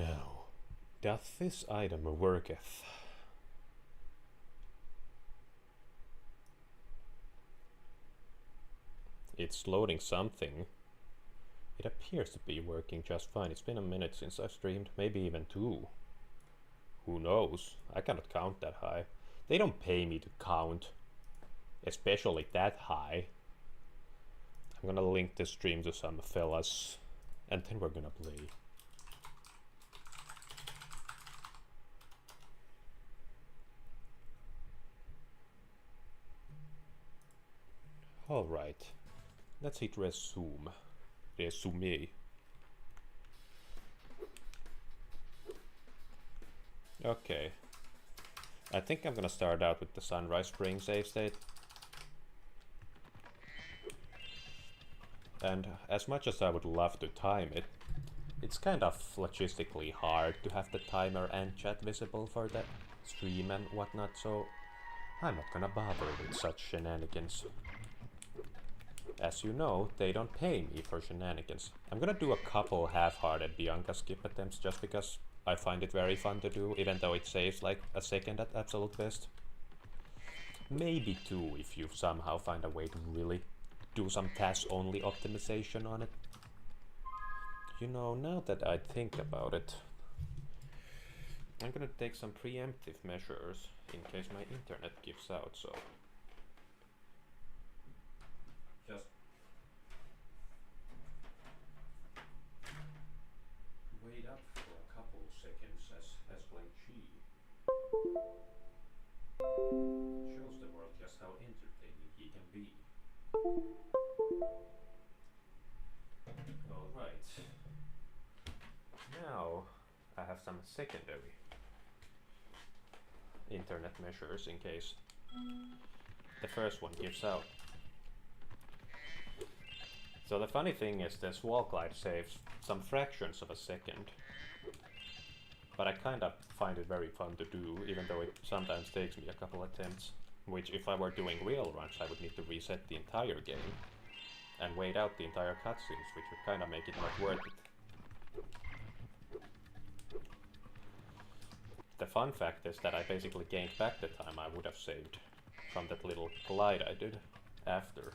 Now, doth this item worketh? It's loading something. It appears to be working just fine. It's been a minute since I've streamed, maybe even 2. Who knows? I cannot count that high. They don't pay me to count, especially that high. I'm gonna link the stream to some fellas, and then we're gonna play. Alright, let's hit resume. Okay. I think I'm gonna start out with the Sunrise Spring save state. And as much as I would love to time it, it's kind of logistically hard to have the timer and chat visible for the stream and whatnot, so I'm not gonna bother with such shenanigans. As you know, they don't pay me for shenanigans. I'm gonna do a couple half-hearted Bianca skip attempts just because I find it very fun to do, even though it saves like a second at absolute best. Maybe 2 if you somehow find a way to really do some task-only optimization on it. You know, now that I think about it, I'm gonna take some preemptive measures in case my internet gives out, so just wait up for a couple seconds as playing Chi shows the world just how entertaining he can be. Alright. Now I have some secondary internet measures in case the first one gives out. So the funny thing is this wall glide saves some fractions of a second, but I kind of find it very fun to do, even though it sometimes takes me a couple attempts, which if I were doing real runs I would need to reset the entire game and wait out the entire cutscenes, which would kind of make it not worth it. The fun fact is that I basically gained back the time I would have saved from that little glide I did after.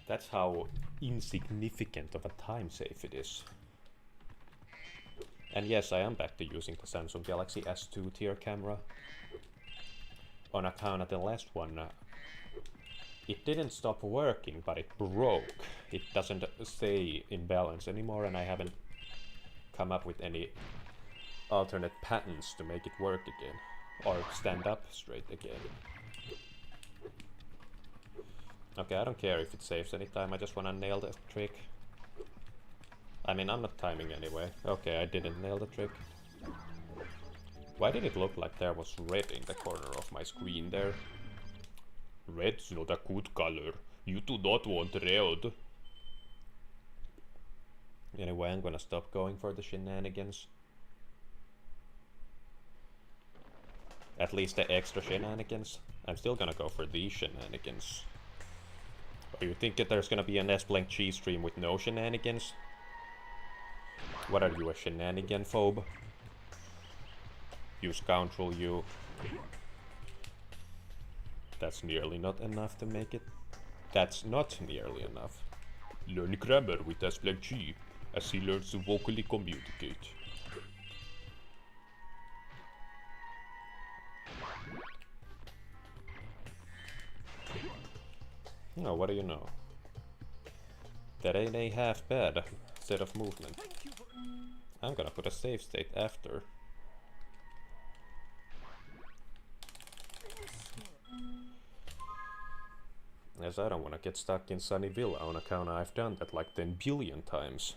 That's how insignificant of a time save it is. And yes, I am back to using the Samsung Galaxy S2 tier camera. On account of the last one, it didn't stop working, but it broke. It doesn't stay in balance anymore, and I haven't come up with any alternate patterns to make it work again, or stand up straight again. Okay, I don't care if it saves any time, I just wanna nail the trick. I mean, I'm not timing anyway. Okay, I didn't nail the trick. Why did it look like there was red in the corner of my screen there? Red's not a good color. You do not want red. Anyway, I'm gonna stop going for the shenanigans. At least the extra shenanigans. I'm still gonna go for these shenanigans. Or you think that there's gonna be an S-Blank cheese stream with no shenanigans? What are you, a shenanigan phobe? You scoundrel, you. That's nearly not enough to make it. That's not nearly enough. Learn grammar with S-Blank G, as he learns to vocally communicate. No, what do you know? That ain't a half bad set of movement. I'm gonna put a save state after. As I don't wanna get stuck in Sunnyville on account I've done that like 10 billion times.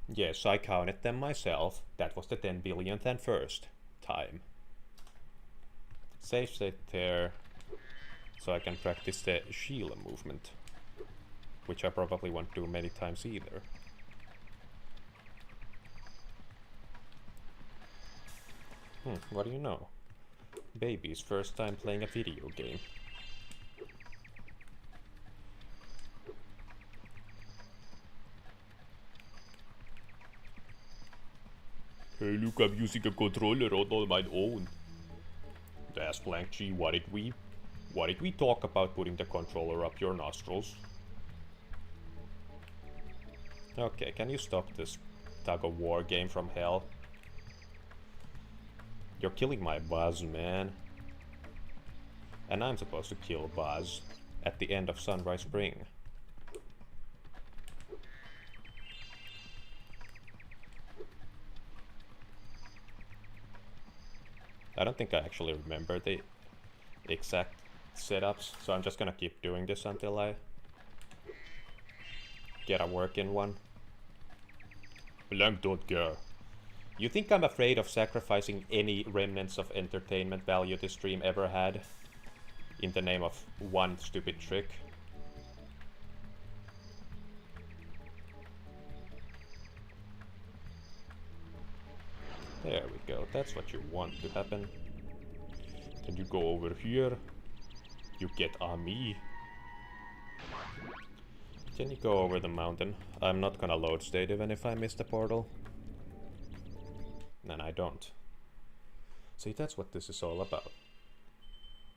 Yes, I counted them myself. That was the 10 billionth and first time. Save state there, so I can practice the Sheila movement, which I probably won't do many times either. What do you know? Baby's first time playing a video game. Hey look, I'm using a controller on my own. That's Blank G, what did we talk about putting the controller up your nostrils? Okay, can you stop this tug-of-war game from hell? You're killing my Buzz, man. And I'm supposed to kill Buzz at the end of Sunrise Spring. I don't think I actually remember the exact setups, so I'm just gonna keep doing this until I get a working one. Blank don't care. You think I'm afraid of sacrificing any remnants of entertainment value this stream ever had in the name of one stupid trick? There we go, that's what you want to happen. Then you go over here, you get on me. Can you go over the mountain? I'm not gonna load state even if I miss the portal. And I don't. See, that's what this is all about.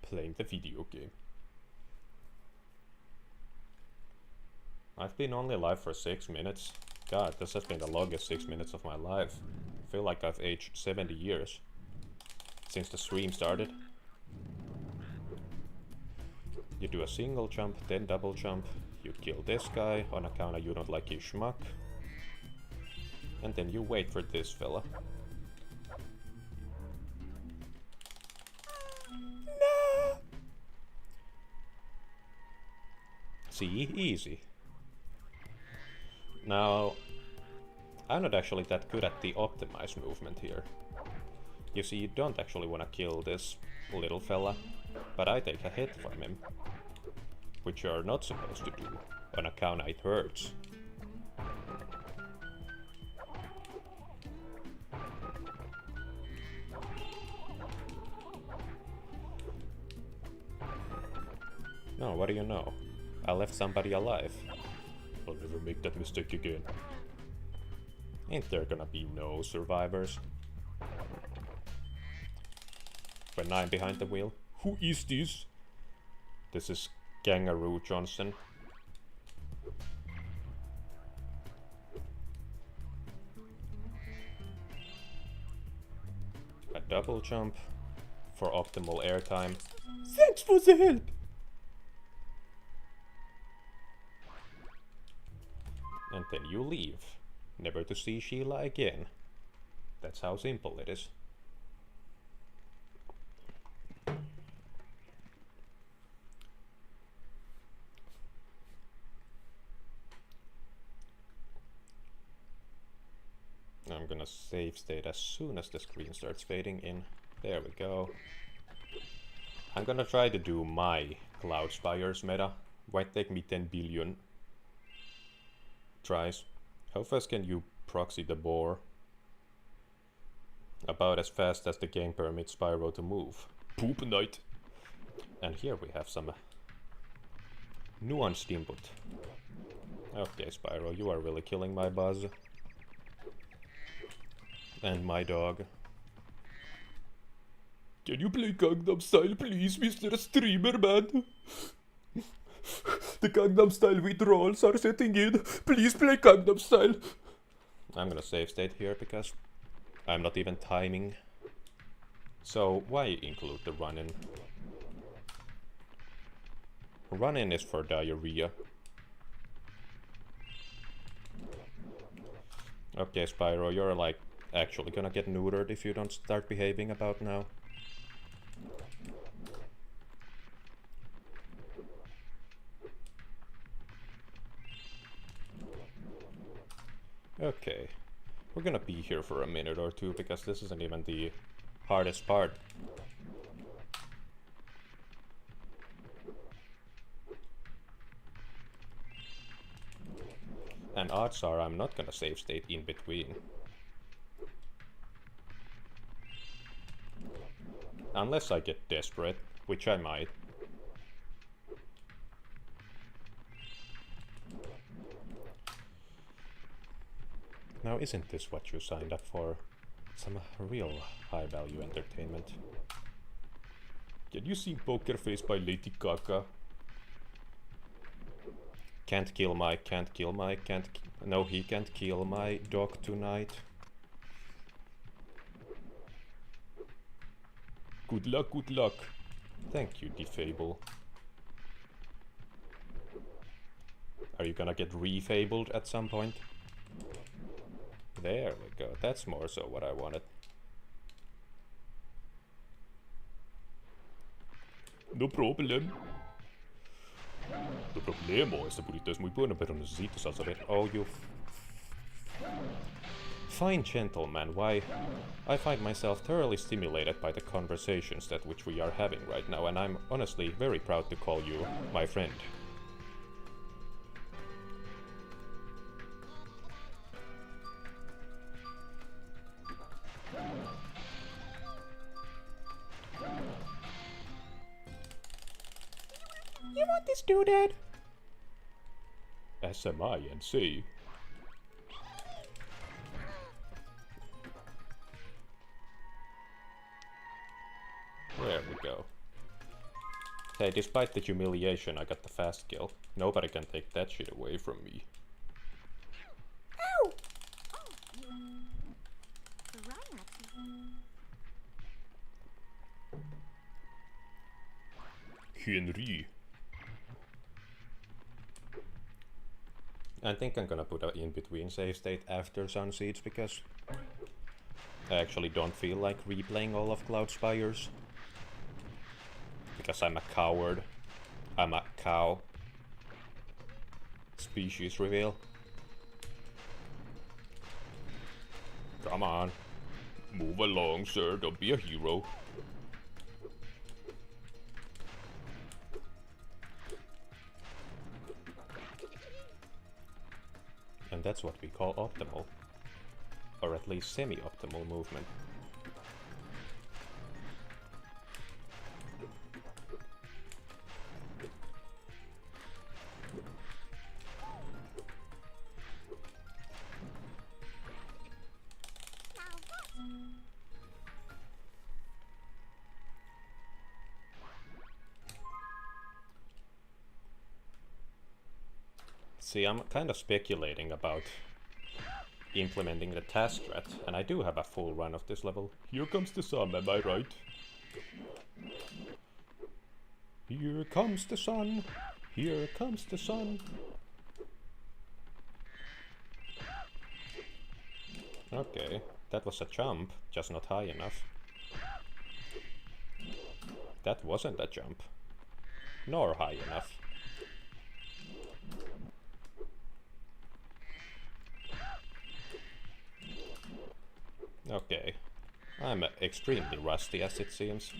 Playing the video game. I've been only alive for 6 minutes. God, this has been the longest 6 minutes of my life. I feel like I've aged 70 years since the stream started. You do a single jump, then double jump. You kill this guy on account of you don't like his schmuck. And then you wait for this fella. No! See? Easy. Now, I'm not actually that good at the optimized movement here. You see, you don't actually want to kill this little fella, but I take a hit from him. Which you're not supposed to do, on account it hurts. No, what do you know? I left somebody alive. I'll never make that mistake again. Ain't there gonna be no survivors? When I'm behind the wheel. Who is this? This is Kangaroo Johnson. A double jump for optimal airtime. Thanks for the help! And then you leave, never to see Sheila again. That's how simple it is. I'm gonna save state as soon as the screen starts fading in. There we go. I'm gonna try to do my Cloud Spires meta. Might take me 10 billion tries. How fast can you proxy the boar? About as fast as the game permits Spyro to move. Poop night! And here we have some nuanced input. Okay, Spyro, you are really killing my Buzz. And my dog. Can you play Gangnam Style, please, Mr. Streamer Man? The Gangnam Style withdrawals are setting in. Please play Gangnam Style. I'm gonna save state here because I'm not even timing. So why include the run-in? Run-in is for diarrhea. Okay, Spyro, you're like actually gonna get neutered if you don't start behaving about now. Okay, we're gonna be here for a minute or two because this isn't even the hardest part. And odds are I'm not gonna save state in between. Unless I get desperate, which I might. Now isn't this what you signed up for? Some real high-value entertainment. Can you sing Poker Face by Lady Gaga? Can't kill my, no, he can't kill my dog tonight. Good luck, good luck. Thank you, Defable. Are you gonna get refabled at some point? There we go, that's more so what I wanted. No problem. No problemo, esta burrito es muy bueno, pero necesito salsa verde. Oh, you fine gentleman, why? I find myself thoroughly stimulated by the conversations that which we are having right now, and I'm honestly very proud to call you my friend. You want this doodad? SMI and C. There we go. Hey, despite the humiliation, I got the fast kill. Nobody can take that shit away from me. Ow! Henry. I think I'm gonna put an in-between save state after Sun Seeds because I actually don't feel like replaying all of Cloud Spires. Because I'm a coward. I'm a cow. Species reveal. Come on. Move along, sir. Don't be a hero. And that's what we call optimal. Or at least semi-optimal movement. See, I'm kind of speculating about implementing the task threat, and I do have a full run of this level. Here comes the sun, am I right? Here comes the sun, here comes the sun. Okay, that was a jump, just not high enough. That wasn't a jump, nor high enough. Okay, I'm extremely rusty as it seems.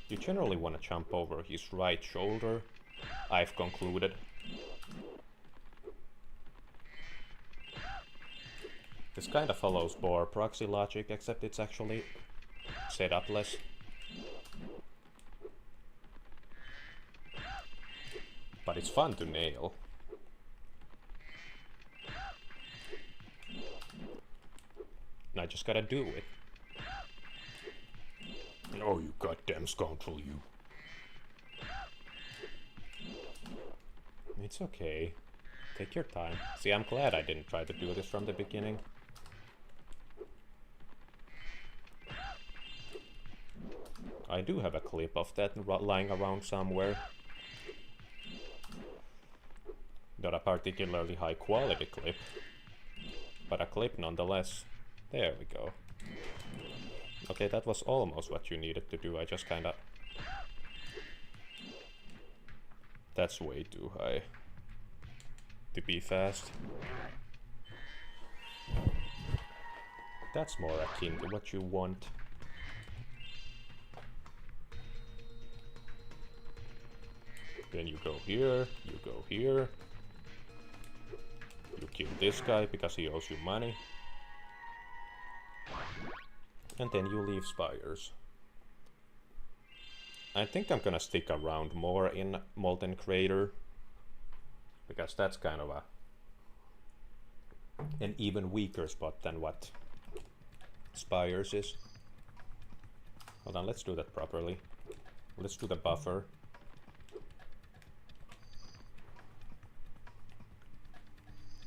You generally want to jump over his right shoulder, I've concluded. This kind of follows Boar proxy logic, except it's actually set up less. But it's fun to nail. And I just gotta do it. Oh, you goddamn scoundrel, you. It's okay. Take your time. See, I'm glad I didn't try to do this from the beginning. I do have a clip of that lying around somewhere. Not a particularly high quality clip, but a clip nonetheless. There we go. Okay, that was almost what you needed to do. I just kinda... That's way too high to be fast. That's more akin to what you want. Then you go here, you go here. You kill this guy because he owes you money. And then you leave spires. I think I'm gonna stick around more in Molten Crater, because that's kind of an even weaker spot than what Spires is. Hold on, let's do that properly. Let's do the buffer.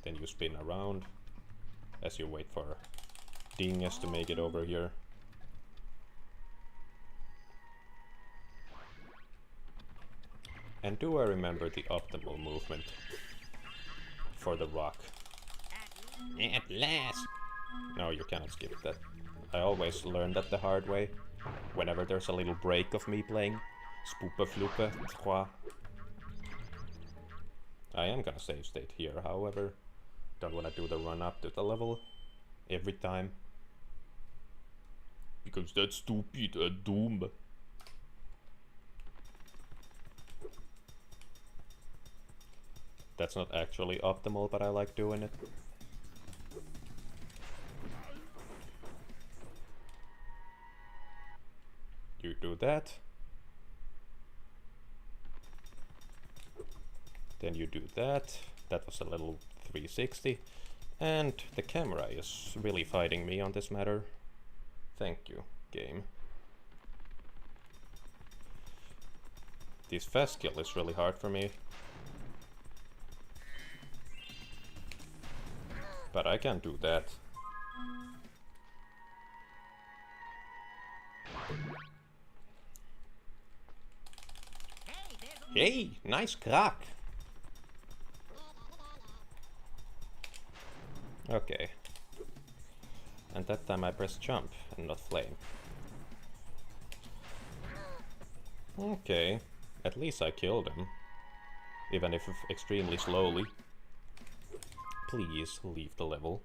Then you spin around as you wait for Dingus to make it over here. And do I remember the optimal movement for the rock? At last! No, you cannot skip that. I always learn that the hard way. Whenever there's a little break of me playing Spoopa Floopa 3. I am gonna save state here, however. Don't wanna do the run up to the level every time. Because that's stupid and dumb. That's not actually optimal, but I like doing it. You do that. Then you do that. That was a little 360. And the camera is really fighting me on this matter. Thank you, game. This fast kill is really hard for me. But I can do that. Hey, nice crack! Okay. And that time I pressed jump and not flame. Okay. At least I killed him. Even if extremely slowly. Please leave the level.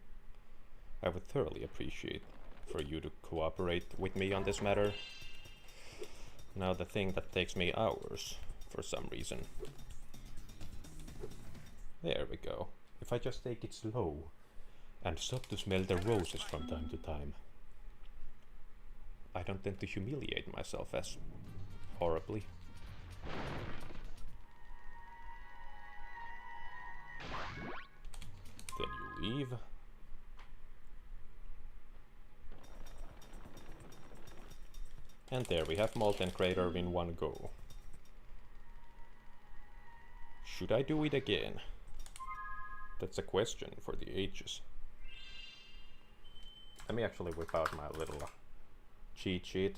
I would thoroughly appreciate for you to cooperate with me on this matter. Now the thing that takes me hours, for some reason. There we go. If I just take it slow and stop to smell the roses from time to time, I don't tend to humiliate myself as horribly. Then you leave. And there we have Molten Crater in one go. Should I do it again? That's a question for the ages. Let me actually whip out my little cheat sheet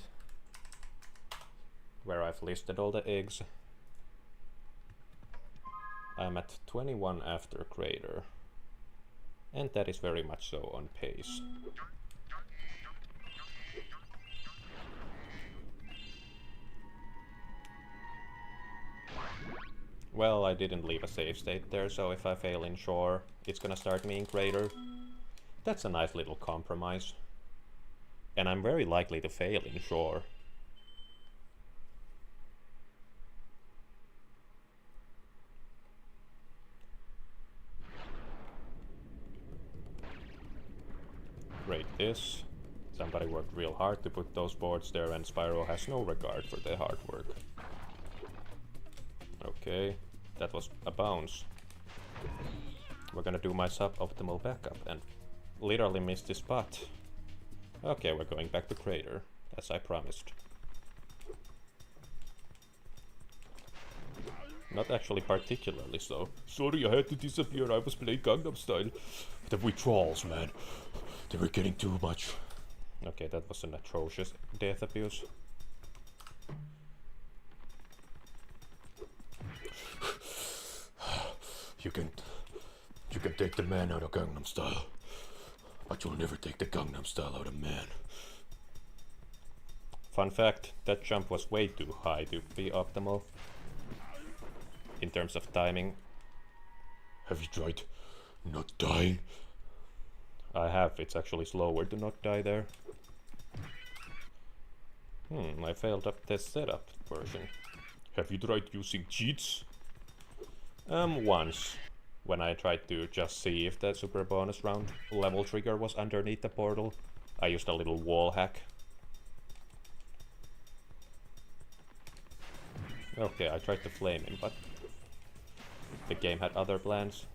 where I've listed all the eggs. I'm at 21 after Crater. And that is very much so on pace. Well, I didn't leave a save state there, so if I fail in shore, it's gonna start me in Crater. That's a nice little compromise. And I'm very likely to fail in shore. Break this. Somebody worked real hard to put those boards there, and Spyro has no regard for their hard work. Okay, that was a bounce. We're gonna do my suboptimal backup and literally miss this spot. Okay, we're going back to Crater, as I promised. Not actually particularly so. Sorry, I had to disappear, I was playing Gangnam Style. The withdrawals, man. They were getting too much. Okay, that was an atrocious death abuse. You can take the man out of Gangnam Style, but you'll never take the Gangnam Style out of man. Fun fact, that jump was way too high to be optimal in terms of timing. Have you tried not dying? I have. It's actually slower to not die there. I failed up the setup version. Have you tried using cheats? Once. When I tried to just see if the super bonus round level trigger was underneath the portal, I used a little wall hack. Okay, I tried to flame him, but the game had other plans.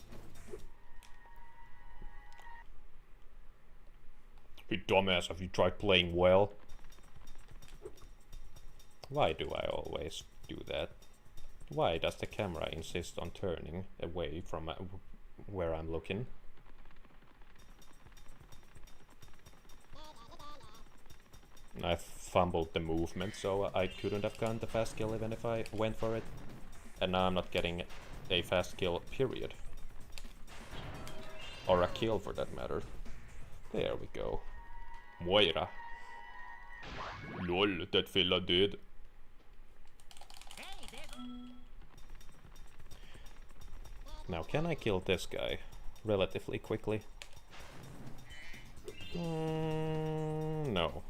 Hey dumbass, have you tried playing well? Why do I always do that? Why does the camera insist on turning away from where I'm looking? I fumbled the movement, so I couldn't have gotten the fast kill even if I went for it. And now I'm not getting a fast kill, period. Or a kill for that matter. There we go. Moira. Lol, that fella dead. Now can I kill this guy relatively quickly? No.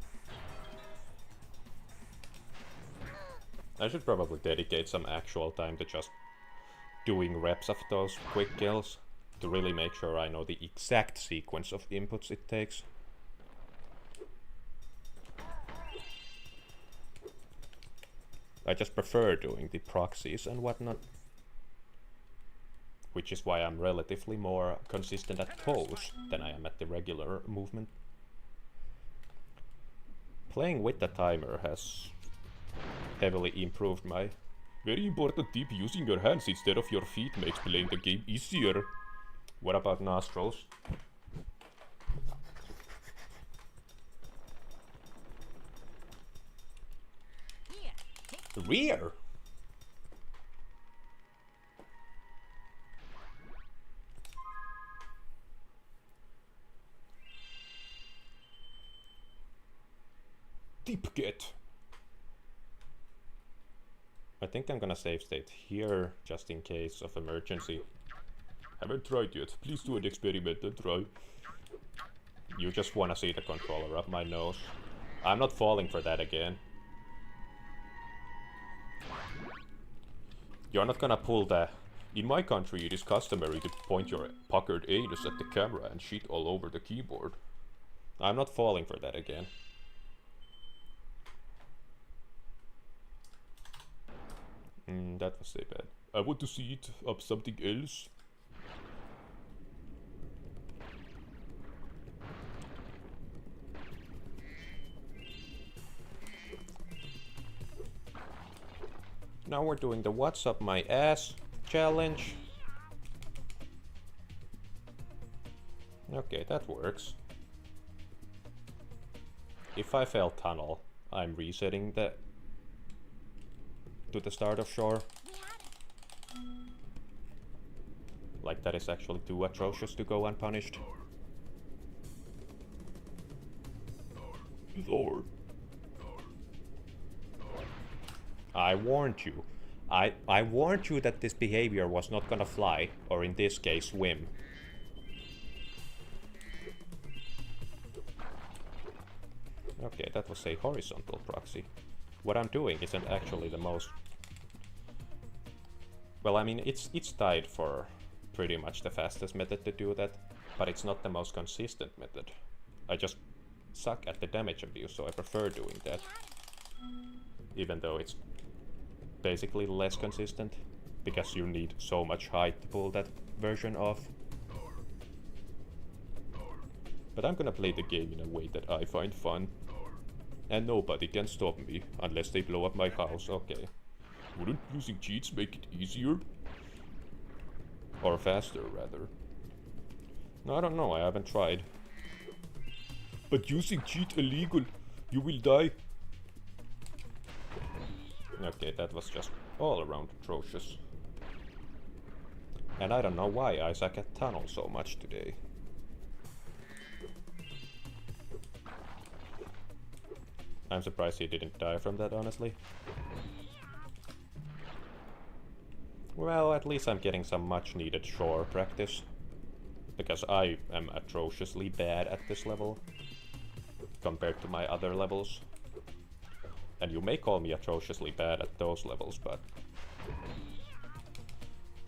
I should probably dedicate some actual time to just doing reps of those quick kills to really make sure I know the exact sequence of inputs it takes. I just prefer doing the proxies and whatnot. Which is why I'm relatively more consistent at pose than I am at the regular movement. Playing with the timer has heavily improved my... Very important tip, using your hands instead of your feet makes playing the game easier. What about nostrils? Rear! Deep get. I think I'm gonna save state here just in case of emergency. Haven't tried yet. Please do an experiment and try. You just wanna see the controller up my nose. I'm not falling for that again. You're not gonna pull the... In my country it is customary to point your puckered anus at the camera and shit all over the keyboard. I'm not falling for that again. That was so bad. I want to see it up something else. Now we're doing the what's up my ass challenge. Okay, that works. If I fail tunnel, I'm resetting the to the start of shore. Like that is actually too atrocious to go unpunished. Lord. I warned you. I warned you that this behavior was not gonna fly, or in this case, swim. Okay, that was a horizontal proxy. What I'm doing isn't actually the most... Well, I mean, it's tied for pretty much the fastest method to do that, but it's not the most consistent method. I just suck at the damage abuse, so I prefer doing that. Even though it's basically less consistent, because you need so much height to pull that version off. But I'm gonna play the game in a way that I find fun. And nobody can stop me, unless they blow up my house, okay. Wouldn't using cheats make it easier? Or faster, rather. No, I don't know, I haven't tried. But using cheat illegal, you will die. Okay, that was just all around atrocious. And I don't know why I suck at tunnel so much today. I'm surprised he didn't die from that, honestly. Well, at least I'm getting some much needed shore practice. Because I am atrociously bad at this level compared to my other levels. And you may call me atrociously bad at those levels, but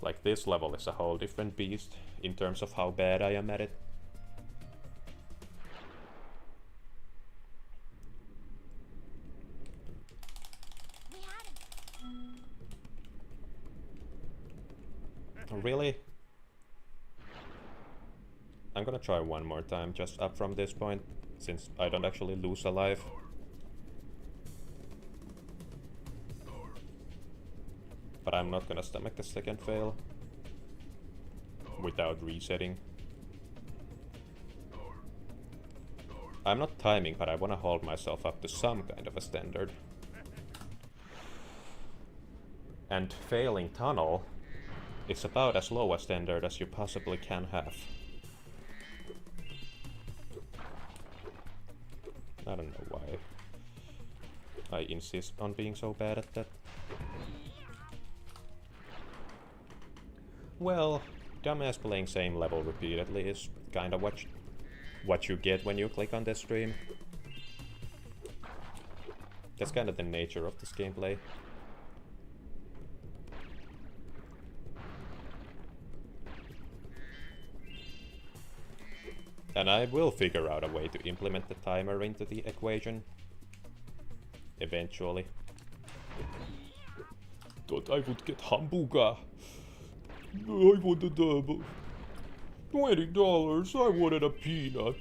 like this level is a whole different beast in terms of how bad I am at it. Really? I'm gonna try one more time, just up from this point, since I don't actually lose a life. But I'm not gonna stomach the second fail without resetting. I'm not timing, but I wanna hold myself up to some kind of a standard. And failing tunnel is about as low a standard as you possibly can have. I don't know why I insist on being so bad at that. Well, dumbass playing same level repeatedly is kinda what you get when you click on this stream. That's kind of the nature of this gameplay. And I will figure out a way to implement the timer into the equation. Eventually. Thought I would get hamburger. I wanted $20. I wanted a peanut.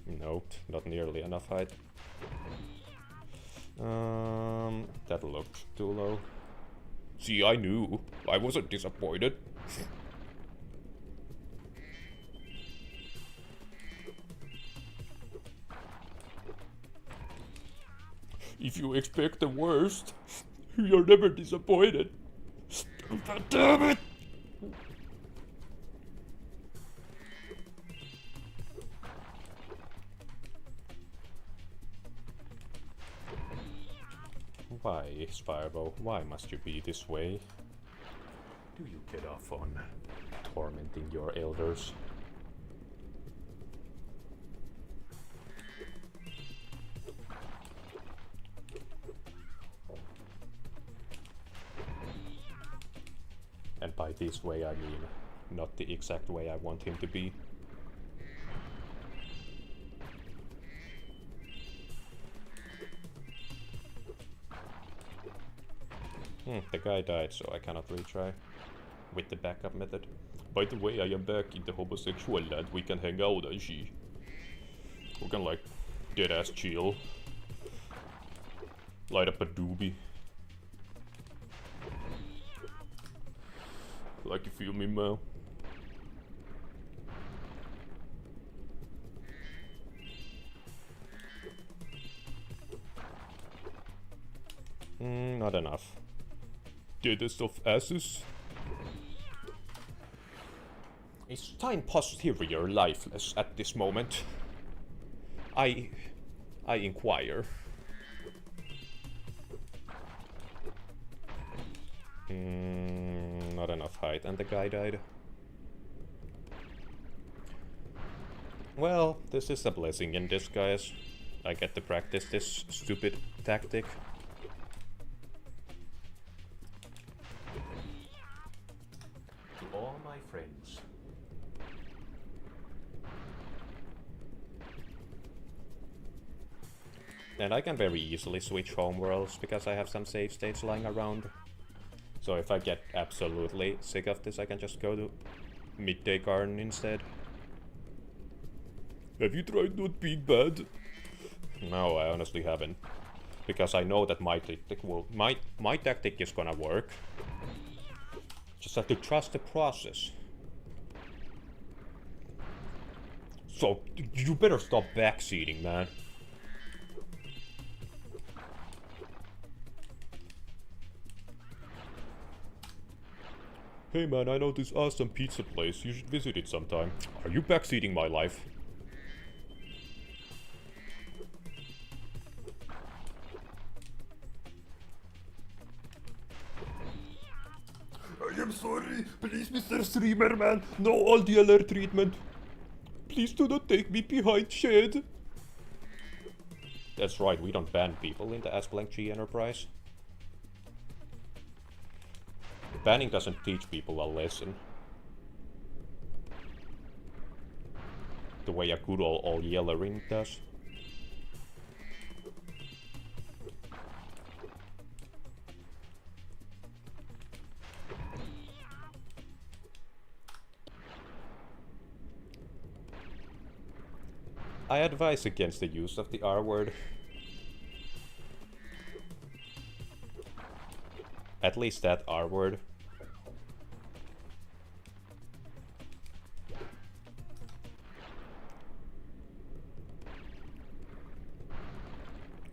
Nope, not nearly enough height. That looked too low. See, I knew. I wasn't disappointed. If you expect the worst, you're never disappointed. God damn it! Why, Spyro? Why must you be this way? Do you get off on tormenting your elders? And by this way I mean not the exact way I want him to be. The guy died, so I cannot retry with the backup method. By the way, I am back in the homosexual land. We can hang out and she. We can like dead ass chill. Light up a doobie. Like you feel me, man? Not enough. Deadest of asses? Is time posterior lifeless at this moment? I inquire. Not enough height, and the guy died. Well, this is a blessing in disguise. I get to practice this stupid tactic. To all my friends. And I can very easily switch homeworlds because I have some save states lying around. So if I get absolutely sick of this, I can just go to Midday Garden instead. Have you tried not being bad? No, I honestly haven't. Because I know that my tactic is gonna work. Just have to trust the process. So, you better stop backseating, man. Hey man, I know this awesome pizza place. You should visit it sometime. Are you backseating my life? I am sorry. Please, Mr. Streamer Man. No all DLR treatment. Please do not take me behind shed. That's right, we don't ban people in the S-Blank-G Enterprise. Banning doesn't teach people a lesson. The way a good old yellering does. I advise against the use of the R word. At least that R word.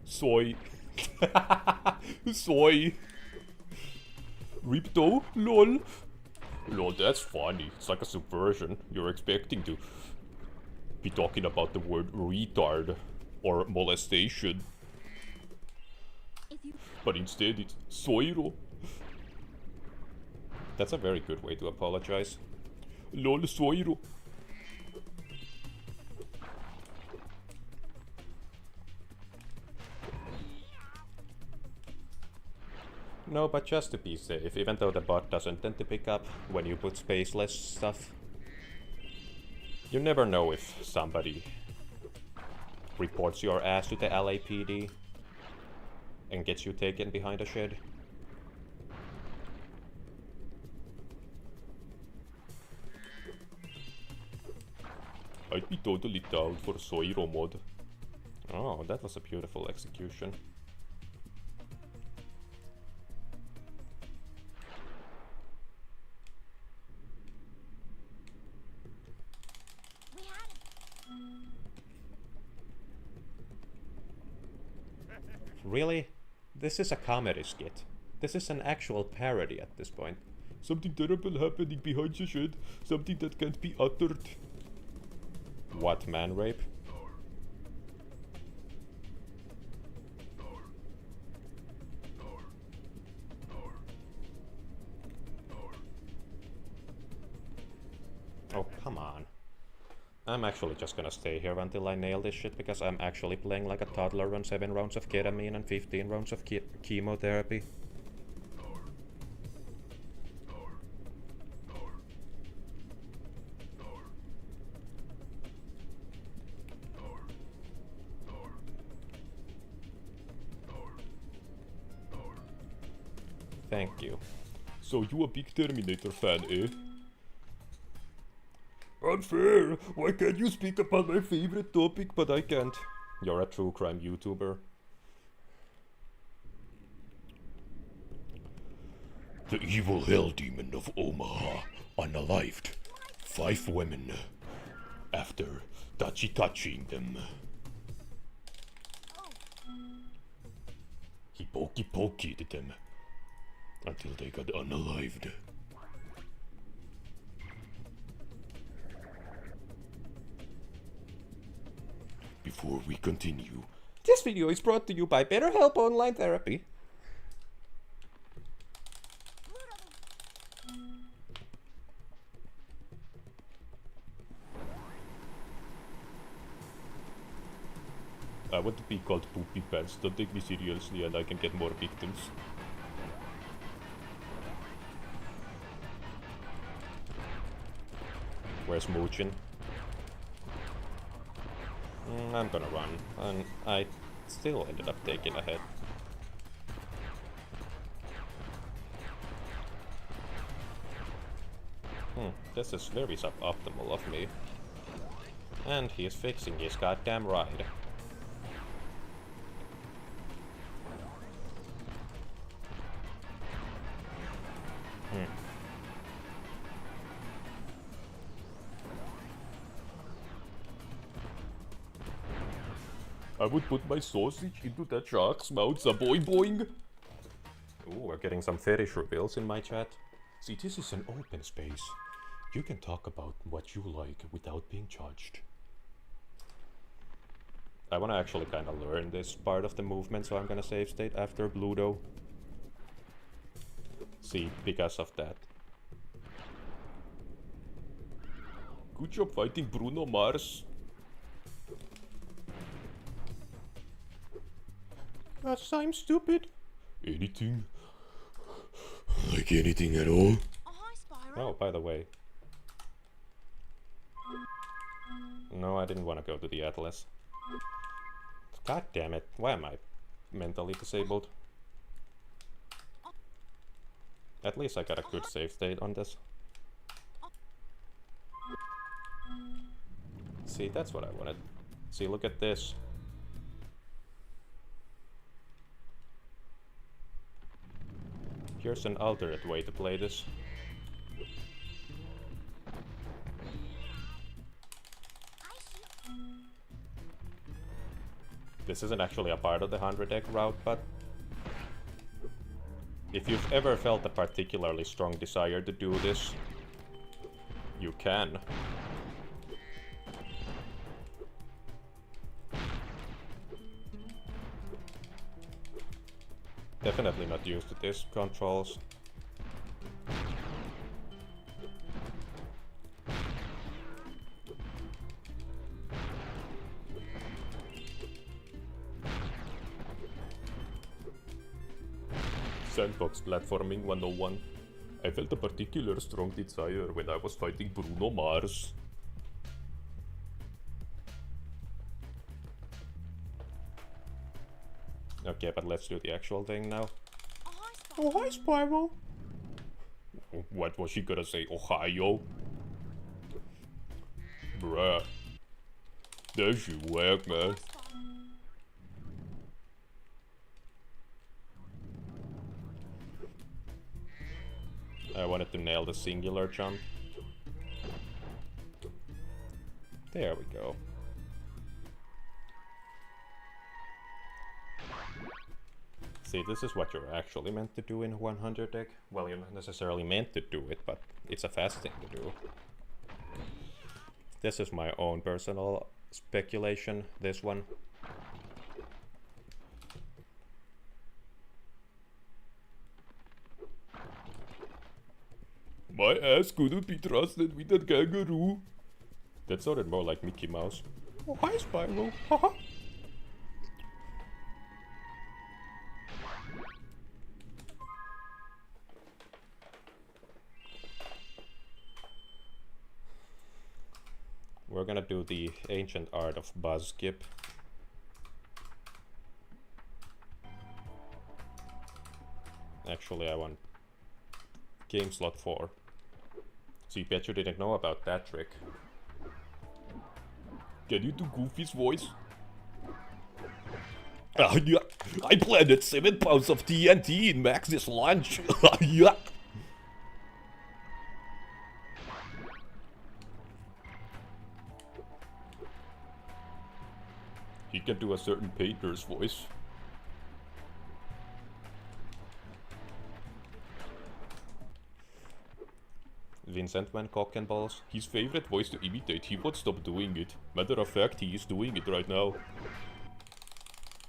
Soy. Soy. Ripto? Lol. Lol, that's funny. It's like a subversion. You're expecting to be talking about the word retard or molestation. But instead it's Spyro. That's a very good way to apologize. Lol, Spyro. No, but just to be safe, even though the bot doesn't tend to pick up when you put spaceless stuff. You never know if somebody reports your ass to the LAPD and gets you taken behind a shed. I'd be totally down for Spyro mod. Oh, that was a beautiful execution. Really? This is a comedy skit. This is an actual parody at this point. Something terrible happening behind the shed. Something that can't be uttered. What, man rape? Oh, come on. I'm actually just gonna stay here until I nail this shit, because I'm actually playing like a toddler on 7 rounds of ketamine and 15 rounds of chemotherapy. Thank you. So you a big Terminator fan, eh? Unfair! Why can't you speak about my favorite topic, but I can't? You're a true crime YouTuber. The evil hell demon of Omaha unalived 5 women after touching them. He pokeyed them until they got unalived. Before we continue, this video is brought to you by BetterHelp Online Therapy. I want to be called Poopy Pants. Don't take me seriously and I can get more victims. Where's Moochin? I'm gonna run, and I still ended up taking a hit. This is very suboptimal of me. And he is fixing his goddamn ride. I would put my sausage into that shark's mouth, a boing boing. Ooh, we're getting some fetish reveals in my chat. See, this is an open space. You can talk about what you like without being judged. I wanna actually kinda learn this part of the movement, so I'm gonna save state after Bluto. See, because of that. Good job fighting Bruno Mars. Cause I'm stupid. Anything? Like anything at all? Oh, hi, Spyro. Oh, by the way. No, I didn't want to go to the Atlas. God damn it. Why am I mentally disabled? At least I got a good save state on this. See, that's what I wanted. See, look at this. Here's an alternate way to play this. This isn't actually a part of the 100 egg route, but if you've ever felt a particularly strong desire to do this, you can. Definitely not used to this controls. Sandbox platforming 101. I felt a particular strong desire when I was fighting Bruno Mars. Okay, but let's do the actual thing now. Oh, hi, Spyro. What was she gonna say? Ohio? Bruh. That shit whack, man. I wanted to nail the singular jump. There we go. See, this is what you're actually meant to do in 100 deck. Well, you're not necessarily meant to do it, but it's a fast thing to do. This is my own personal speculation, this one. My ass couldn't be trusted with that kangaroo. That sounded more like Mickey Mouse. Oh, hi, Spyro. Haha. We're gonna do the ancient art of buzz skip. Actually, I want game slot 4. So you bet you didn't know about that trick. Can you do Goofy's voice? Yeah. I planted 7 pounds of TNT in Max's lunch. Yeah. He can do a certain painter's voice. Vincent Van Cock and Balls. His favorite voice to imitate, he won't stop doing it. Matter of fact, he is doing it right now.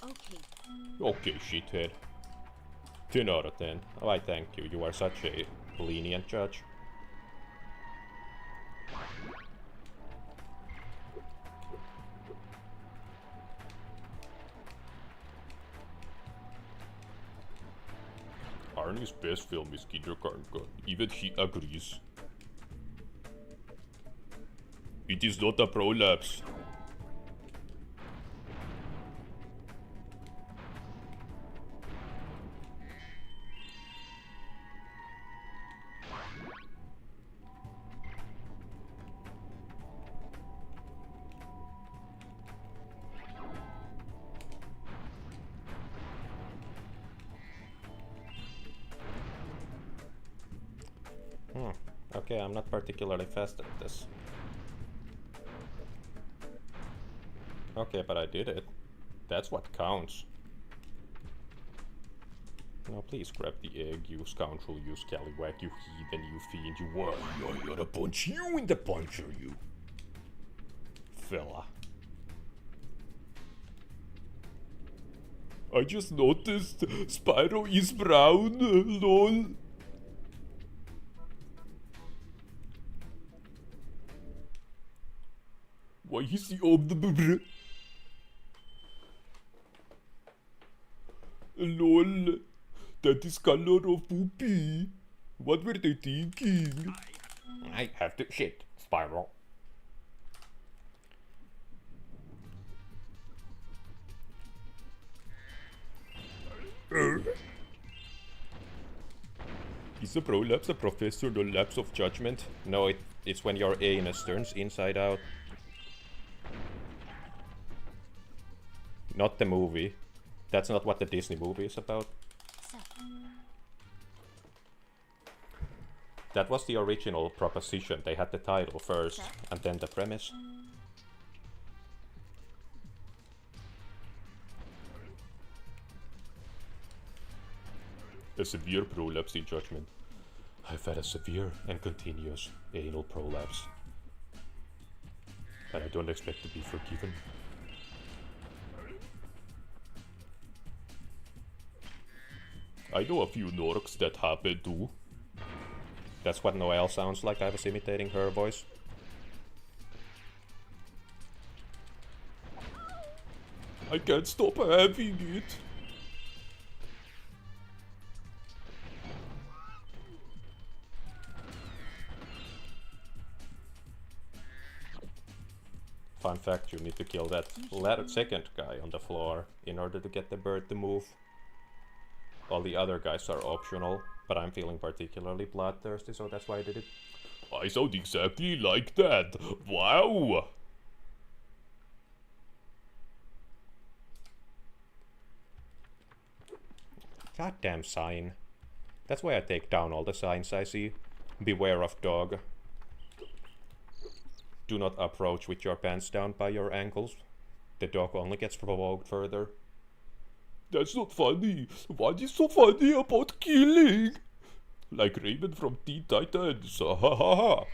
Okay. Okay, shithead. 10 out of 10. Oh, I thank you. You are such a lenient judge. Arnie's best film is Kindergarten Gun. Even he agrees. It is not a prolapse. Okay, I'm not particularly fast at this. Okay, but I did it. That's what counts. Now please grab the egg, you scoundrel, you scallywag, you heathen, you fiend, you were. I gotta punch you in the puncher, you fella. I just noticed Spyro is brown, lol. Why is he on the LOL. That is color of poopy. What were they thinking? I have to shit, Spyro. Is a prolapse a professor the lapse of judgment? No, it's when your anus turns inside out. Not the movie. That's not what the Disney movie is about. That was the original proposition. They had the title first, and then the premise. A severe prolapse in judgment. I've had a severe and continuous anal prolapse. And I don't expect to be forgiven. I know a few Norks that happen too. That's what Noelle sounds like. I was imitating her voice. I can't stop having it. Fun fact, you need to kill that second guy on the floor in order to get the bird to move. All the other guys are optional, but I'm feeling particularly bloodthirsty, so that's why I did it. I sound exactly like that! Wow! Goddamn sign. That's why I take down all the signs I see. Beware of dog. Do not approach with your pants down by your ankles. The dog only gets provoked further. That's not funny. What is so funny about killing? Like Raven from Teen Titans. Ha ha ha.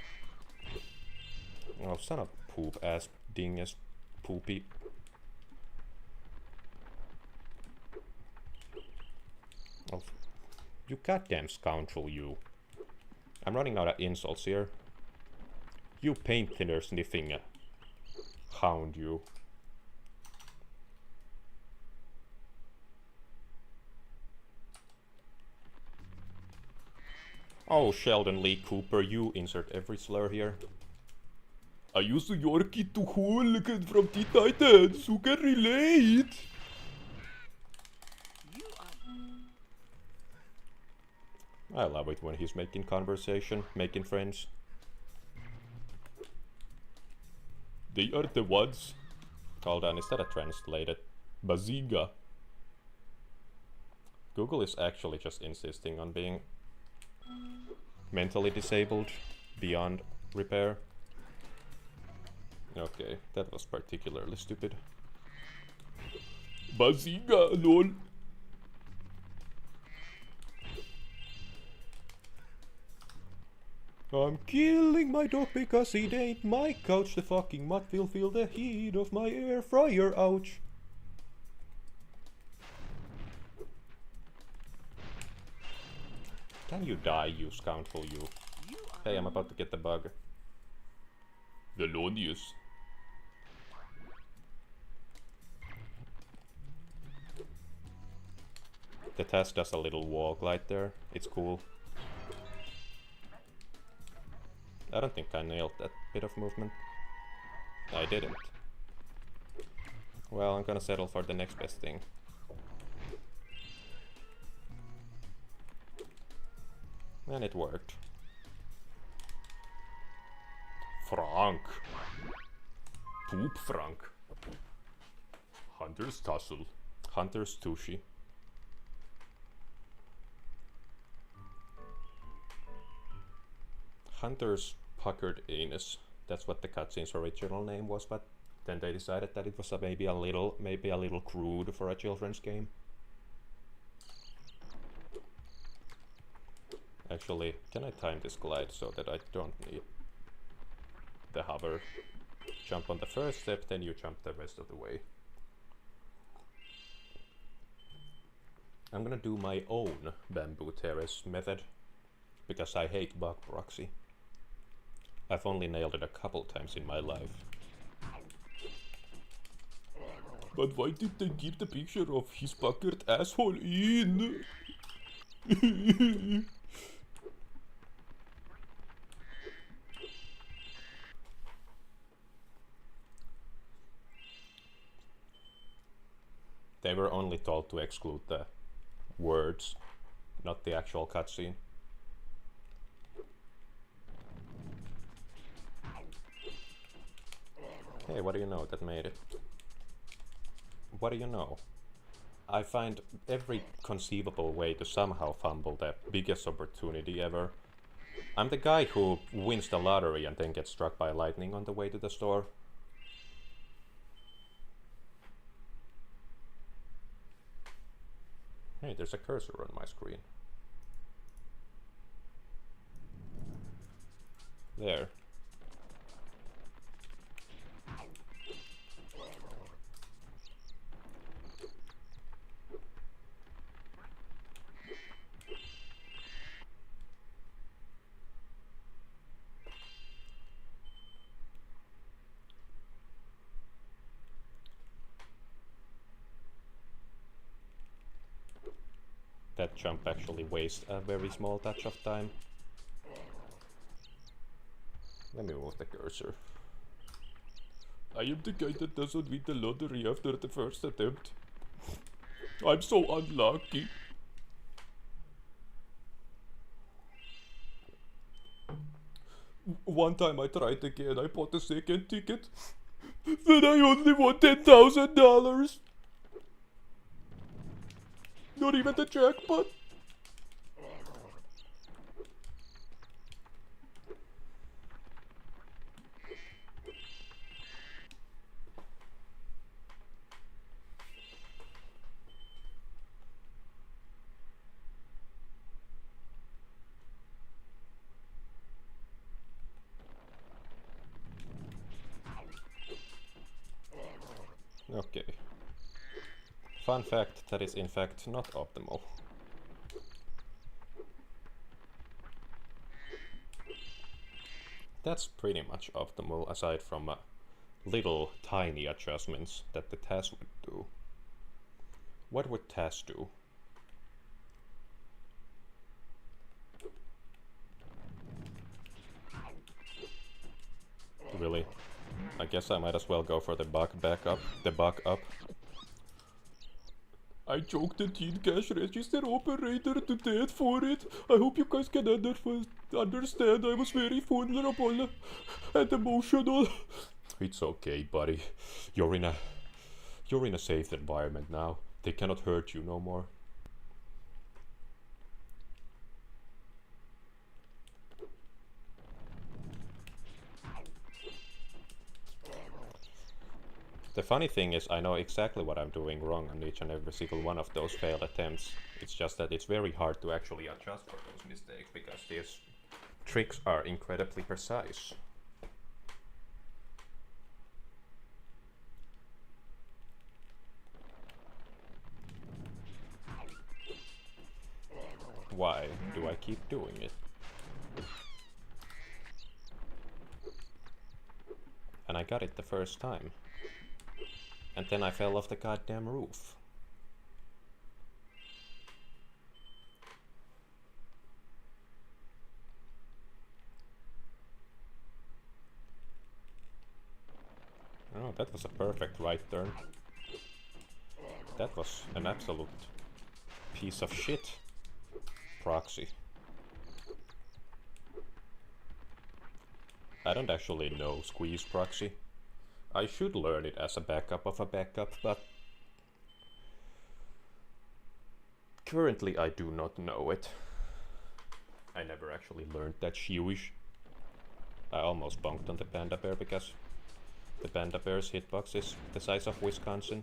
Oh, son of poop ass dingus poopy. Oh, you goddamn scoundrel, you. I'm running out of insults here. You paint thinner sniffing hound, you. Oh, Sheldon Lee Cooper, you insert every slur here. I use a Yorkie to Hooligan from Teen Titans, who can relate? I love it when he's making conversation, making friends. They are the ones. Hold on, is that a translated? Bazinga. Google is actually just insisting on being mentally disabled beyond repair. Okay, that was particularly stupid. Bazinga, lol. I'm killing my dog because it ain't my couch. The fucking mud will feel the heat of my air fryer, ouch. Can you die, you scoundrel, you? Hey, I'm about to get the bug. Velonius. The test does a little wall glide there. It's cool. I don't think I nailed that bit of movement. I didn't. Well, I'm gonna settle for the next best thing. And it worked. Frank. Poop Frank. Hunter's Tussle. Hunter's Tushy. Hunter's Puckered Anus. That's what the cutscene's original name was, but then they decided that it was maybe a little crude for a children's game. Actually, can I time this glide so that I don't need the hover? Jump on the first step, then you jump the rest of the way. I'm gonna do my own bamboo terrace method, because I hate bug proxy. I've only nailed it a couple times in my life. But why did they keep the picture of his puckered asshole in? They were only told to exclude the words, not the actual cutscene. Hey, what do you know that made it? What do you know? I find every conceivable way to somehow fumble the biggest opportunity ever. I'm the guy who wins the lottery and then gets struck by lightning on the way to the store. Hey, there's a cursor on my screen. There. That jump actually wastes a very small touch of time. Let me move the cursor. I am the guy that doesn't win the lottery after the first attempt. I'm so unlucky. One time I tried again, I bought a second ticket. Then I only won $10,000. Not even the jackpot. Okay. Fun fact, that is in fact not optimal. That's pretty much optimal, aside from little tiny adjustments that the TAS would do. What would TAS do? Really? I guess I might as well go for the bug backup. The bug up. I choked the teen cash register operator to death for it. I hope you guys can understand. I was very vulnerable and emotional. It's okay, buddy. You're in a safe environment now. They cannot hurt you no more. The funny thing is, I know exactly what I'm doing wrong on each and every single one of those failed attempts. It's just that it's very hard to actually adjust for those mistakes because these tricks are incredibly precise. Why do I keep doing it? And I got it the first time. And then I fell off the goddamn roof. Oh, that was a perfect right turn. That was an absolute piece of shit proxy. I don't actually know squeeze proxy. I should learn it as a backup of a backup, but currently I do not know it. I never actually learned that shewish. I almost bonked on the panda bear because the panda bear's hitbox is the size of Wisconsin.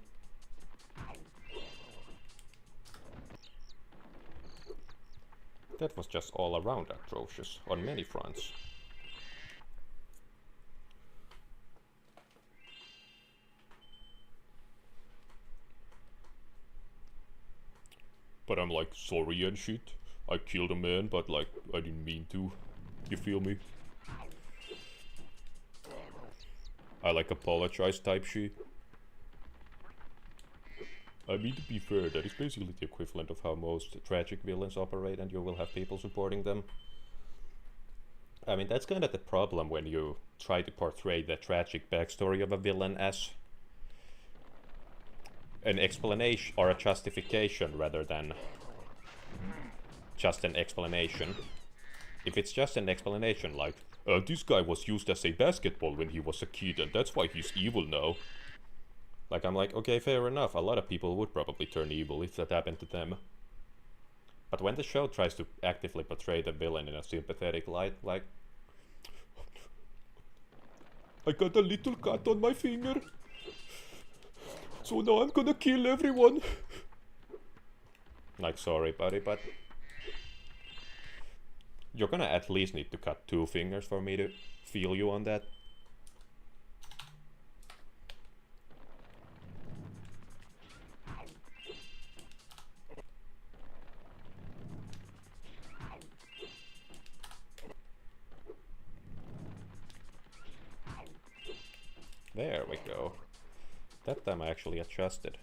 That was just all around atrocious on many fronts. But I'm like sorry and shit. I killed a man, but like I didn't mean to. You feel me? I like apologize type shit. I mean, to be fair, that is basically the equivalent of how most tragic villains operate, and you will have people supporting them. I mean, that's kind of the problem when you try to portray the tragic backstory of a villain as an explanation or a justification rather than just an explanation. If it's just an explanation like, this guy was used as a basketball when he was a kid and that's why he's evil now. Like, I'm like, okay, fair enough, a lot of people would probably turn evil if that happened to them. But when the show tries to actively portray the villain in a sympathetic light, like, I got a little cut on my finger, so now I'm gonna kill everyone. Like, sorry buddy, but you're gonna at least need to cut 2 fingers for me to feel you on that. There we go. That time I actually adjusted.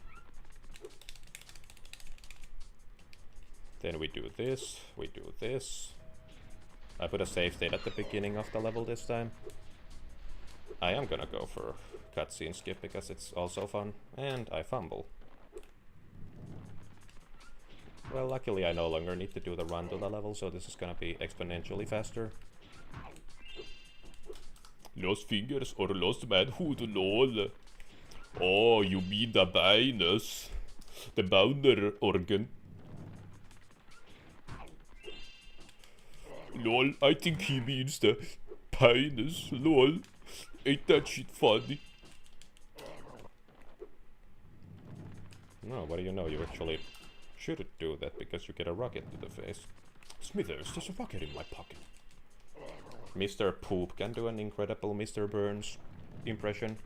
Then we do this, we do this. I put a save state at the beginning of the level this time. I am gonna go for cutscene skip because it's also fun, and I fumble. Well, luckily I no longer need to do the run to the level, so this is gonna be exponentially faster. Lost fingers or lost manhood, lol. Oh, you mean the penis. The bounder organ. Lol, I think he means the penis, lol. Ain't that shit funny? No, what do you know, you actually shouldn't do that because you get a rocket to the face. Smithers, there's a rocket in my pocket. Mr. Poop can do an incredible Mr. Burns impression.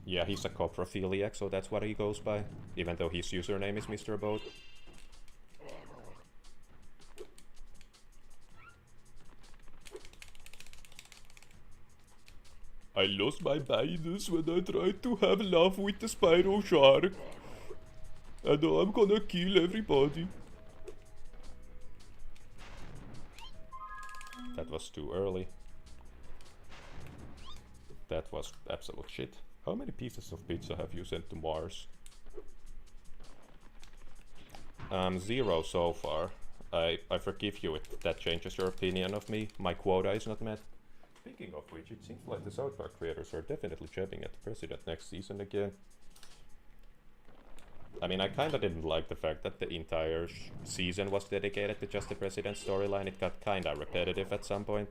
Yeah, he's a coprophiliac, so that's what he goes by, even though his username is Mr. Boat. I lost my minus when I tried to have love with the Spyro shark. And now I'm gonna kill everybody. That was too early. That was absolute shit. How many pieces of pizza have you sent to Mars? 0 so far. I forgive you if that changes your opinion of me. My quota is not met. Speaking of which, it seems like the South Park creators are definitely jabbing at the president next season again. I mean, I kinda didn't like the fact that the entire season was dedicated to just the president storyline. It got kinda repetitive at some point.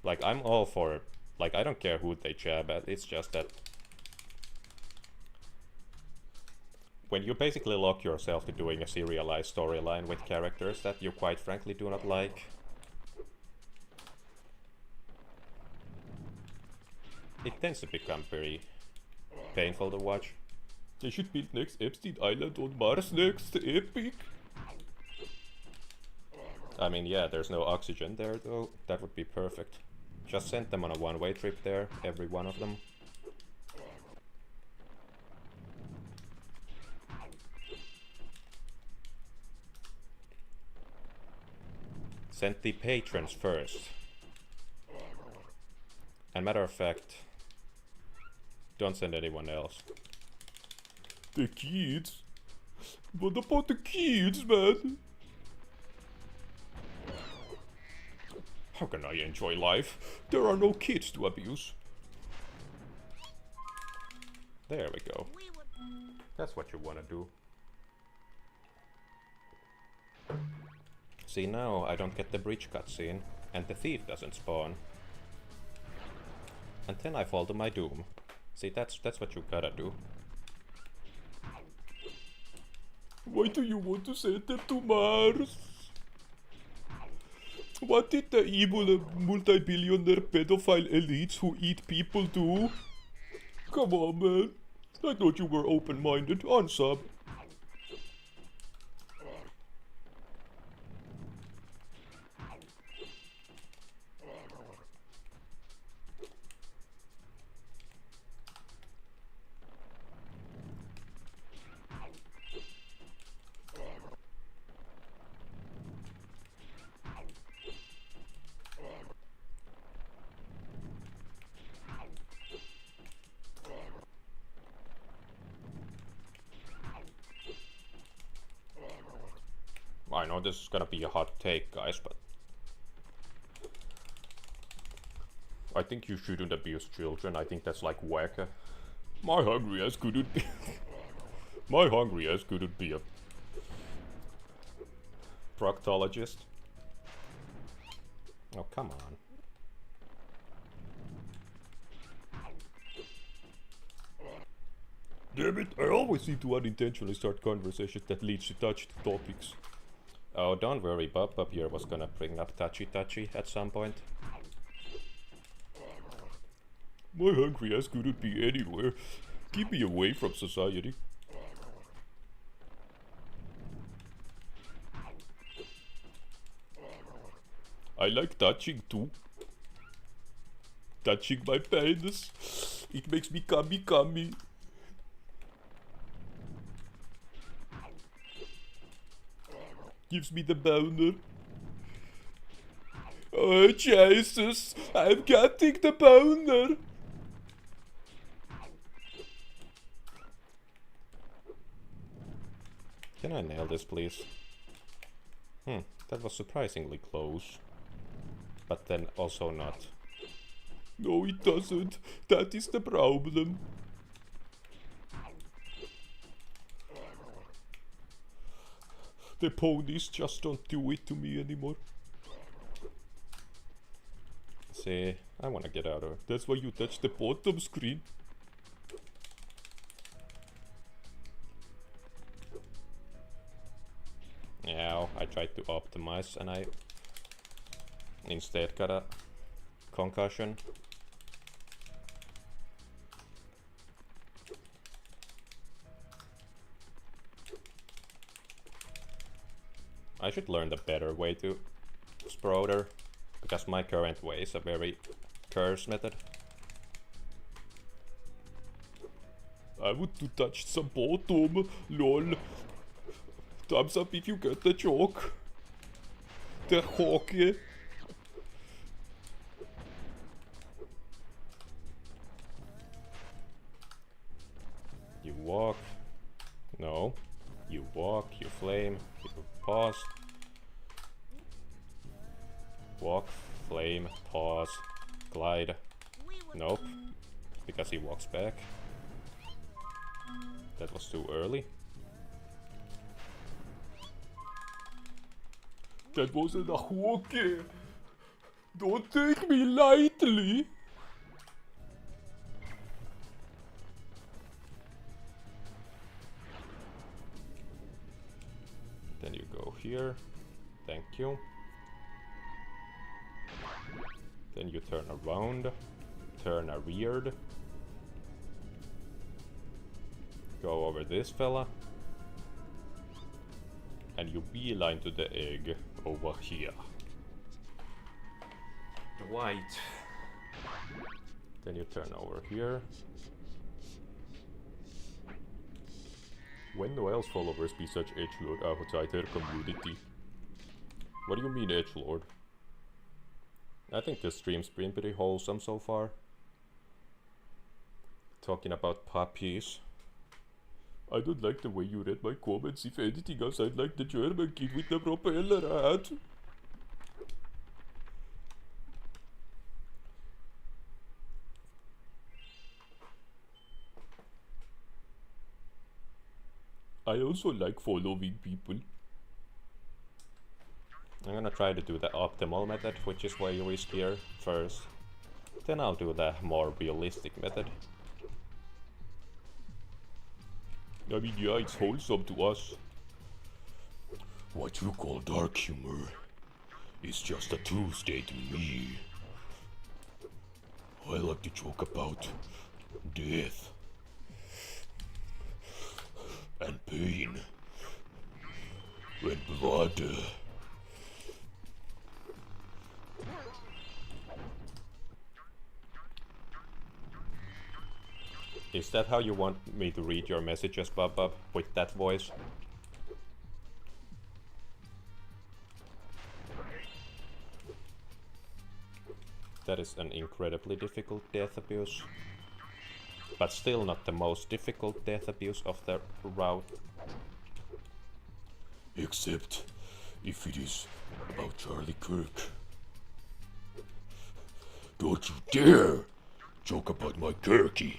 Like, I'm all for... Like, I don't care who they jab at, it's just that... When you basically lock yourself to doing a serialized storyline with characters that you quite frankly do not like... It tends to become very painful to watch. They should build next Epstein Island on Mars next, epic! I mean, yeah, there's no oxygen there though, that would be perfect. Just send them on a one-way trip there, every one of them. Send the patrons first. And matter of fact, don't send anyone else. The kids? What about the kids, man? How can I enjoy life? There are no kids to abuse. There we go. That's what you want to do. See, now I don't get the bridge cutscene, and the thief doesn't spawn. And then I fall to my doom. See, that's what you gotta do. Why do you want to send them to Mars? What did the evil multi-billionaire pedophile elites who eat people do? Come on, man. I thought you were open-minded. Unsub. I know this is gonna be a hot take, guys, but I think you shouldn't abuse children. I think that's like whack. My hungry ass couldn't be. My hungry ass couldn't be a proctologist. Oh, come on. Damn it, I always seem to unintentionally start conversations that leads to touchy topics. Oh, don't worry, Bob here was gonna bring up touchy at some point. My hungry ass couldn't be anywhere. Keep me away from society. I like touching too. Touching my penis. It makes me cummy. Gives me the boner. Oh Jesus, I'm getting the boner. Can I nail this, please? That was surprisingly close. But then also not. No, it doesn't. That is the problem. The ponies just don't do it to me anymore. See, I wanna get out of it. That's why you touch the bottom screen. Yeah, I tried to optimize and I instead got a concussion. I should learn the better way to Sprouter, because my current way is a very cursed method. I want to touch some bottom, lol. Thumbs up if you get the joke. The hockey. You walk. No. You walk, you flame, you pause. Walk, flame, pause, glide. Nope. Because he walks back. That was too early. That wasn't a hockey. Don't take me lightly. Then you go here. Thank you. Then you turn around. Turn a reared. Go over this fella. And you beeline to the egg over here. The white. Then you turn over here. When do else followers be such edgelord outside their community? What do you mean edgelord? I think this stream's been pretty wholesome so far. Talking about puppies. I don't like the way you read my comments. If anything else, I'd like the German kid with the propeller hat. I also like following people. I'm gonna try to do the optimal method, which is way riskier first. Then I'll do the more realistic method. I mean, yeah, it's wholesome to us. What you call dark humor is just a Tuesday to me. I like to joke about death and pain and blood. Is that how you want me to read your messages, Bob, with that voice? That is an incredibly difficult death abuse. But still not the most difficult death abuse of the route. Except if it is about Charlie Kirk. Don't you dare joke about my Kirky.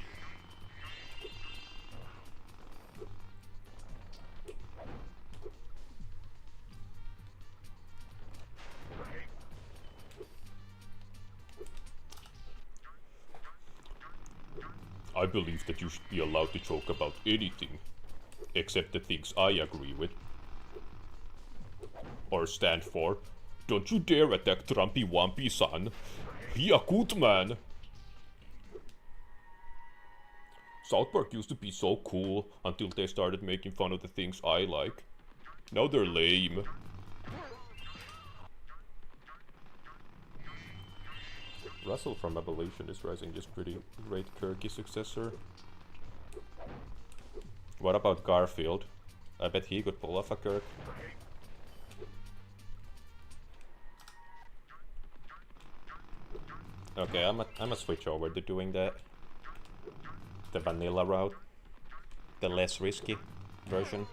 I believe that you should be allowed to joke about anything, except the things I agree with. Or stand for. Don't you dare attack Trumpy Wampy son. He a good man. South Park used to be so cool until they started making fun of the things I like. Now they're lame. Russell from Abolitionist Rising is pretty great Kirky successor. What about Garfield? I bet he could pull off a Kirk. Okay, I'ma switch over to doing the vanilla route. The less risky version.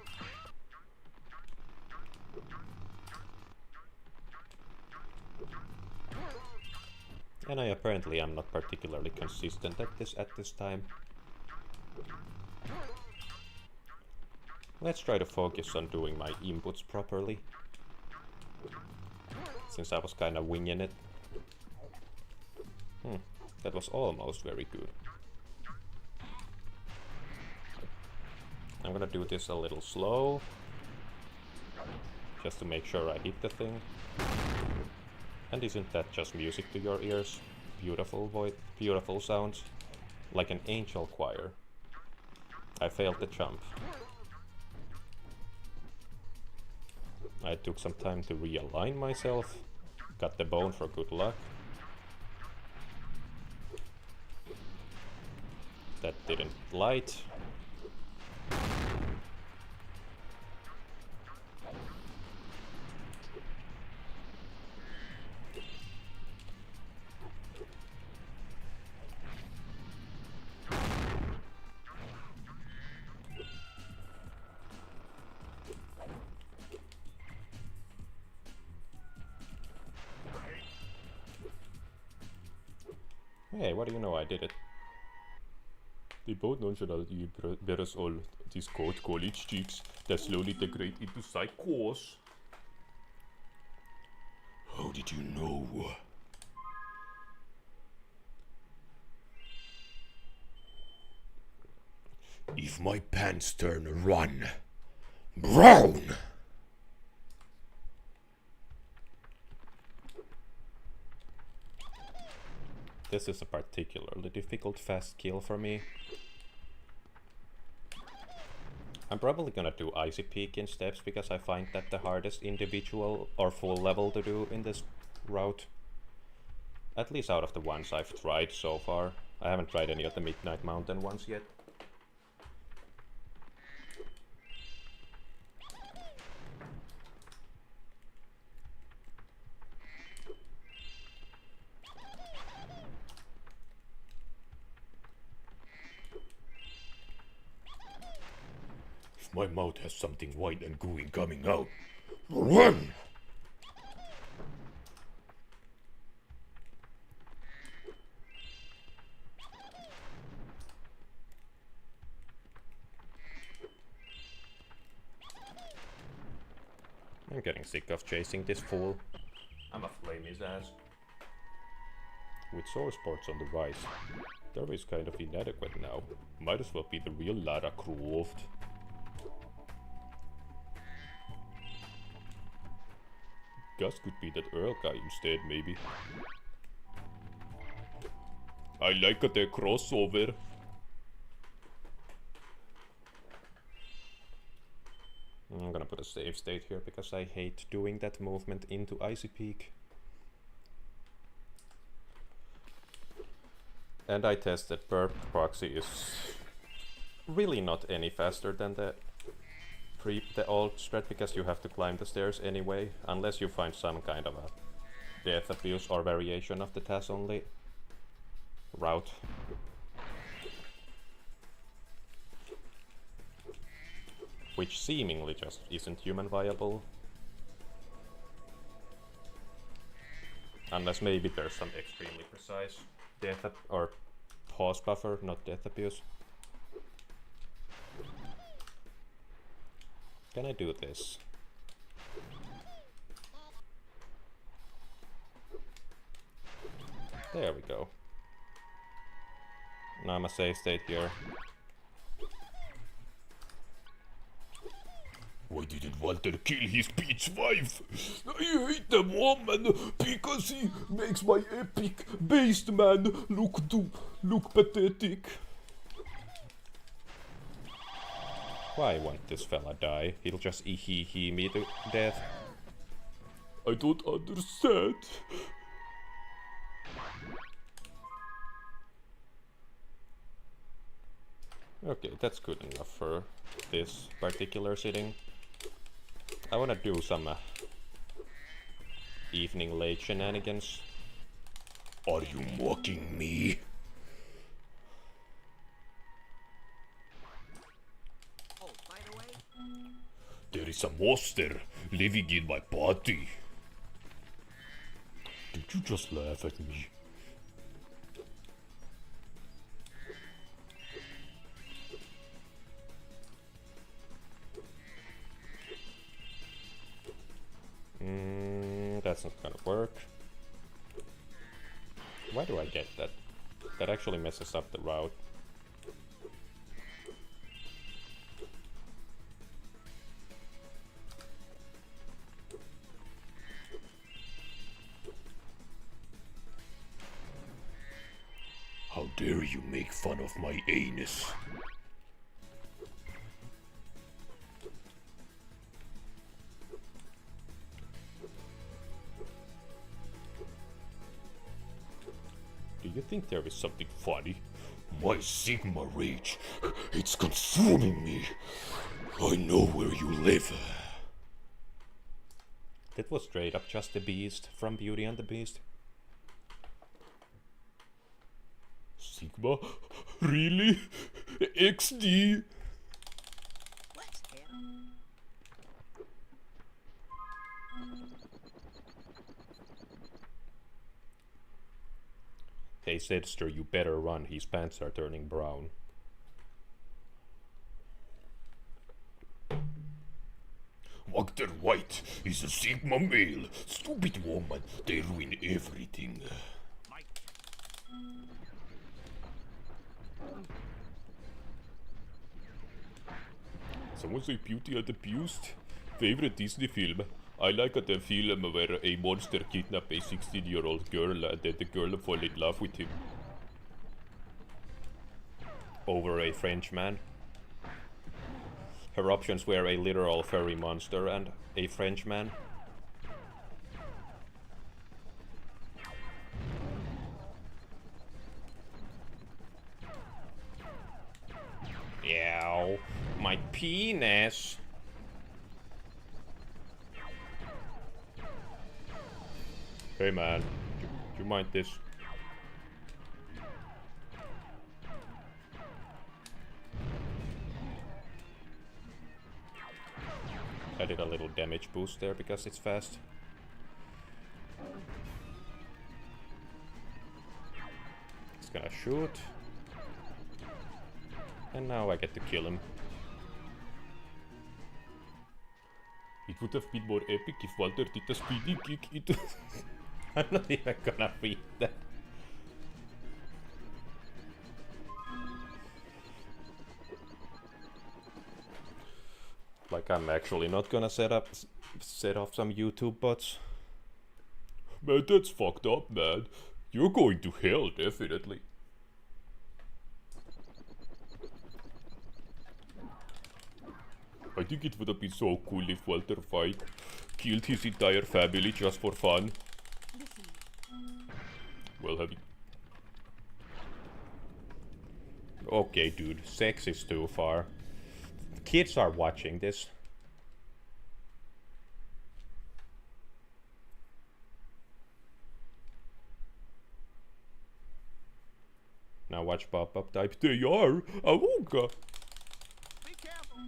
And I apparently am not particularly consistent at this time. Let's try to focus on doing my inputs properly. Since I was kinda winging it. That was almost very good. I'm gonna do this a little slow. Just to make sure I hit the thing. And isn't that just music to your ears? Beautiful sounds. Like an angel choir. I failed the jump. I took some time to realign myself. Got the bone for good luck. That didn't light. Hey, what do you know? I did it. They both nonchalantly embarrass all these college chicks that slowly degrade into psychos. How did you know? If my pants turn brown. This is a particularly difficult fast kill for me. I'm probably gonna do Icy Peak in steps because I find that the hardest individual or full level to do in this route. At least out of the ones I've tried so far. I haven't tried any of the Midnight Mountain ones yet. If my mouth has something white and gooey coming out, run! I'm getting sick of chasing this fool. I'ma flame his ass. With source ports on the rise, Derby is kind of inadequate now. Might as well be the real Lara Croft. Gus could be that Earl guy instead, maybe. I like the crossover. I'm gonna put a save state here because I hate doing that movement into Icy Peak. And I tested Burp Proxy is really not any faster than the old spread because you have to climb the stairs anyway, unless you find some kind of a death abuse or variation of the TAS only route. Which seemingly just isn't human viable. Unless maybe there's some extremely precise or pause buffer, not death abuse. Can I do this? There we go. Now I'm a safe state here. Why didn't Walter kill his bitch wife? I hate the woman because he makes my epic beast man look pathetic. Why won't this fella die? He'll just he me to death. I don't understand. Okay, that's good enough for this particular sitting. I wanna do some evening late shenanigans. Are you mocking me? Oh, by the way, There is a monster living in my body. Did you just laugh at me? That's not gonna work. Why do I get that? That actually messes up the route. How dare you make fun of my anus? Do you think there is something funny? My Sigma rage, it's consuming me. I know where you live. That was straight up just the Beast from Beauty and the Beast. Sigma? Really? XD? let's hear. Hey Sidster, you better run, his pants are turning brown. Walter White is a Sigma male. Stupid woman, they ruin everything. Someone say Beauty and the Beast? Favorite Disney film? I like the film where a monster kidnaps a 16-year-old girl and then the girl falls in love with him. Over a Frenchman. Her options were a literal furry monster and a Frenchman. Ow, my penis. Hey man, do you mind this? I did a little damage boost there because it's fast. It's gonna shoot. And now I get to kill him. It would have been more epic if Walter did a speedy kick into... I'm not even gonna read that. Like I'm actually not gonna set off some YouTube bots. Man, that's fucked up, man. You're going to hell, definitely. I think it would have been so cool if Walter White killed his entire family just for fun. Well, have you... Okay, dude, sex is too far. Kids are watching this. Now watch pop-up type. They are! Awooga! Be careful.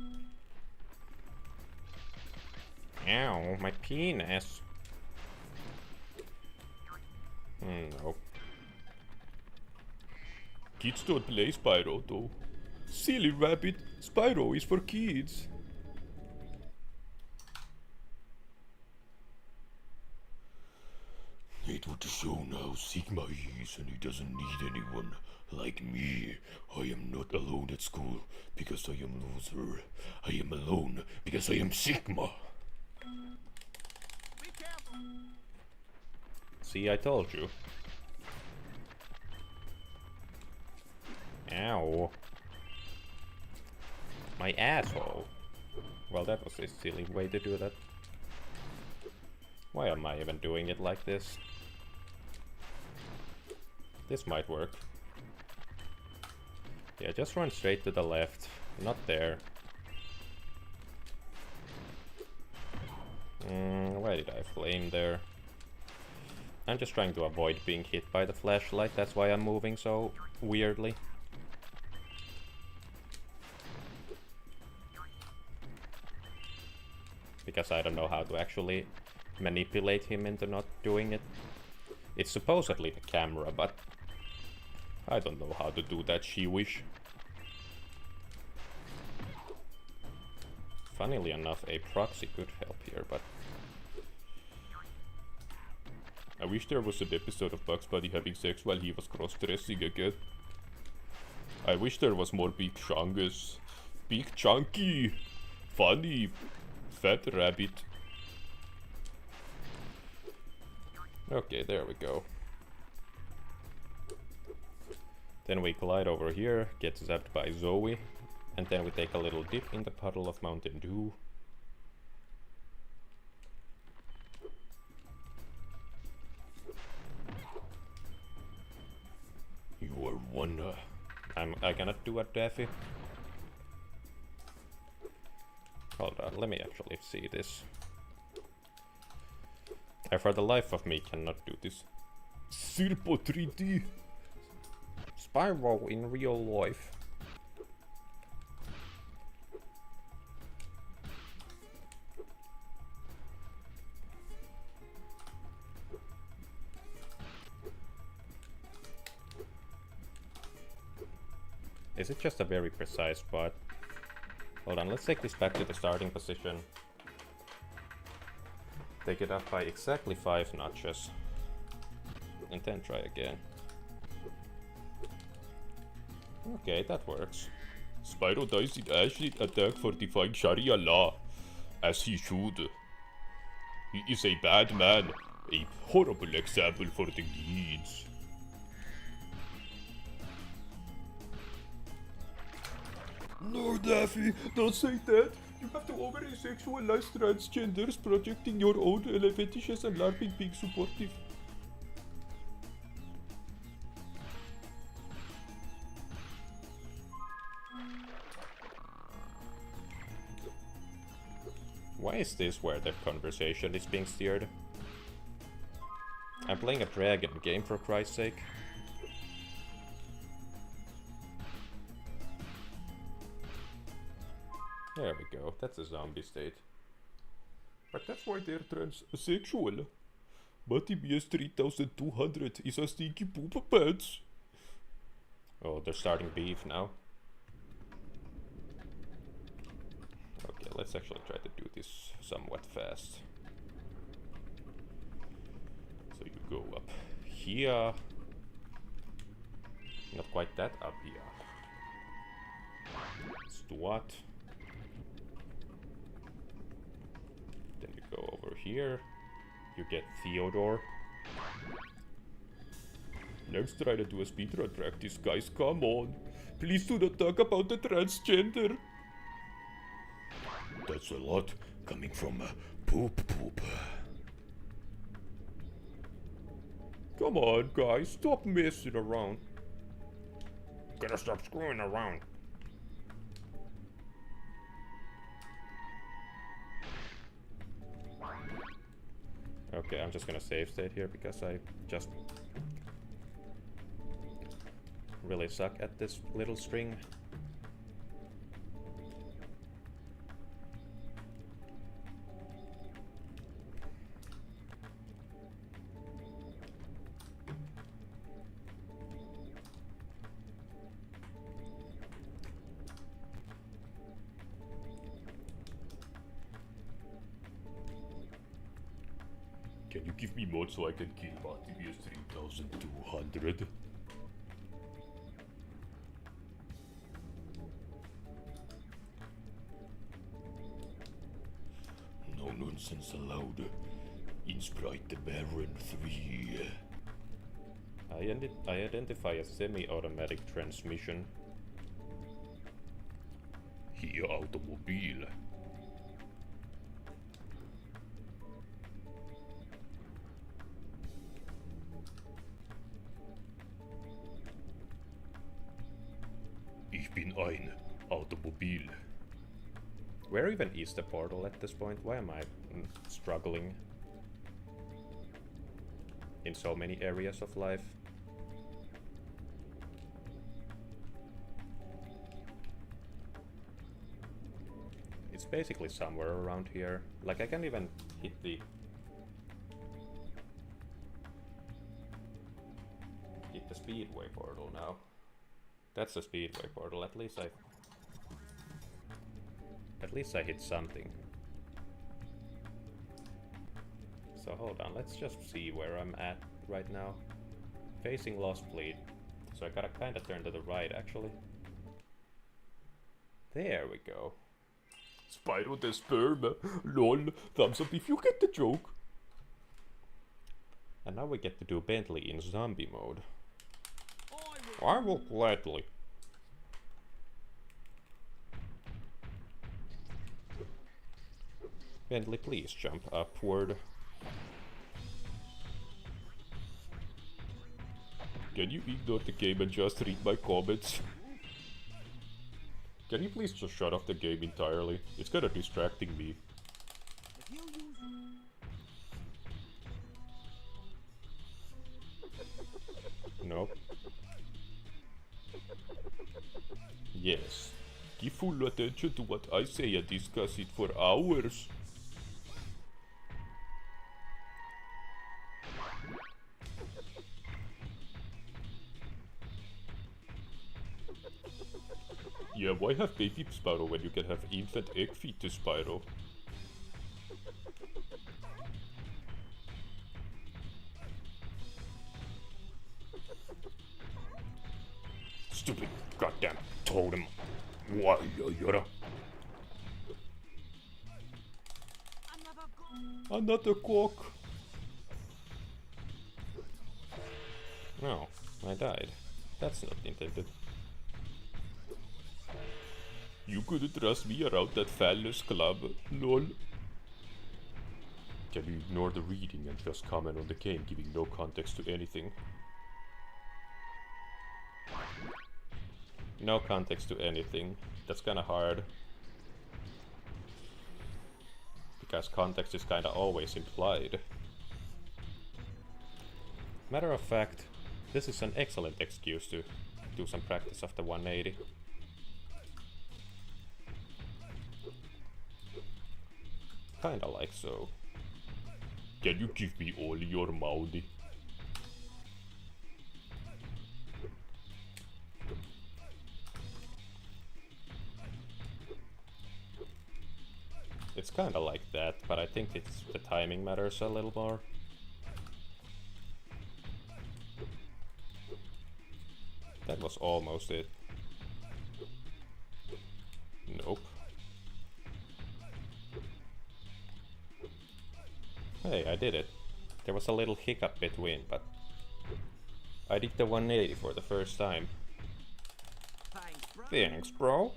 Ow, my penis. No. Kids don't play Spyro though. Silly rabbit, Spyro is for kids. It would show how Sigma is and he doesn't need anyone like me. I am not alone at school because I am loser. I am alone because I am Sigma. Be careful. See, I told you. Ow. My asshole. Well, that was a silly way to do that. Why am I even doing it like this? This might work. Yeah, just run straight to the left. Not there. Why did I flame there? I'm just trying to avoid being hit by the flashlight. That's why I'm moving so weirdly. Because I don't know how to actually manipulate him into not doing it. It's supposedly the camera, but I don't know how to do that sheewish. Funnily enough, a proxy could help here, but... I wish there was an episode of Bugs Bunny having sex while he was cross-dressing again. I wish there was more Big Chungus. Big Chunky! Funny! Fat rabbit. Okay, there we go. Then we glide over here, get zapped by Zoe, and then we take a little dip in the puddle of Mountain Dew. You are one. I cannot do a Daffy. Hold on, let me actually see this. I for the life of me cannot do this. Sirpo 3D. Spyro in real life. Is it just a very precise spot? Hold on, let's take this back to the starting position. Take it up by exactly 5 notches. And then try again. Okay, that works. Spyro dies in acid attack for defying Sharia law. As he should. He is a bad man. A horrible example for the kids. No, Daffy, don't say that. You have to over sexualize transgenders, projecting your own fetishes and LARPing being supportive. Why is this where the conversation is being steered? I'm playing a dragon game, for Christ's sake. There we go, that's a zombie state. But that's why they're transsexual. Matty BS 3200 is a stinky poop pants. Oh, they're starting beef now. Okay, let's actually try to do this somewhat fast. So you go up here. Not quite that up here. Stuart. Then you go over here. You get Theodore. Let's try to do a speedrun practice, guys. Come on. Please do not talk about the transgender. That's a lot coming from poop. Come on, guys, stop messing around. Gotta stop screwing around. Okay, I'm just gonna save state here because I just really suck at this little string. Can you give me mod so I can kill Matibius 3200? No nonsense allowed. In Sprite Baron 3. I identify a semi-automatic transmission. Hier automobiel. Ich bin ein Automobil. Where even is the portal at this point? Why am I struggling in so many areas of life? It's basically somewhere around here. Like, I can't even hit the speedway portal now. That's the speedway portal. At least I hit something. So hold on, let's just see where I'm at right now. Facing Lost Fleet. So I gotta kinda turn to the right, actually. There we go. Spyro the sperm. Lol. Thumbs up if you get the joke. And now we get to do Bentley in zombie mode. I will gladly. Bentley, please jump upward. Can you ignore the game and just read my comments? Can you please just shut off the game entirely? It's kinda distracting me. Nope. Yes. Give full attention to what I say and discuss it for hours. Yeah, why have baby Spyro when you can have infant egg fetus Spyro? Stupid goddamn totem. Why, Yora? Another cock. No, I died. That's not intended. You couldn't trust me around that phallus club, lol. Can you ignore the reading and just comment on the game, giving no context to anything? No context to anything. That's kinda hard. Because context is kinda always implied. Matter of fact, this is an excellent excuse to do some practice of the 180. Kinda like so. Can you give me all your money? It's kinda like that, but I think it's the timing matters a little more. That was almost it. Nope. Hey, I did it. There was a little hiccup between, but I did the 180 for the first time. Thanks, bro.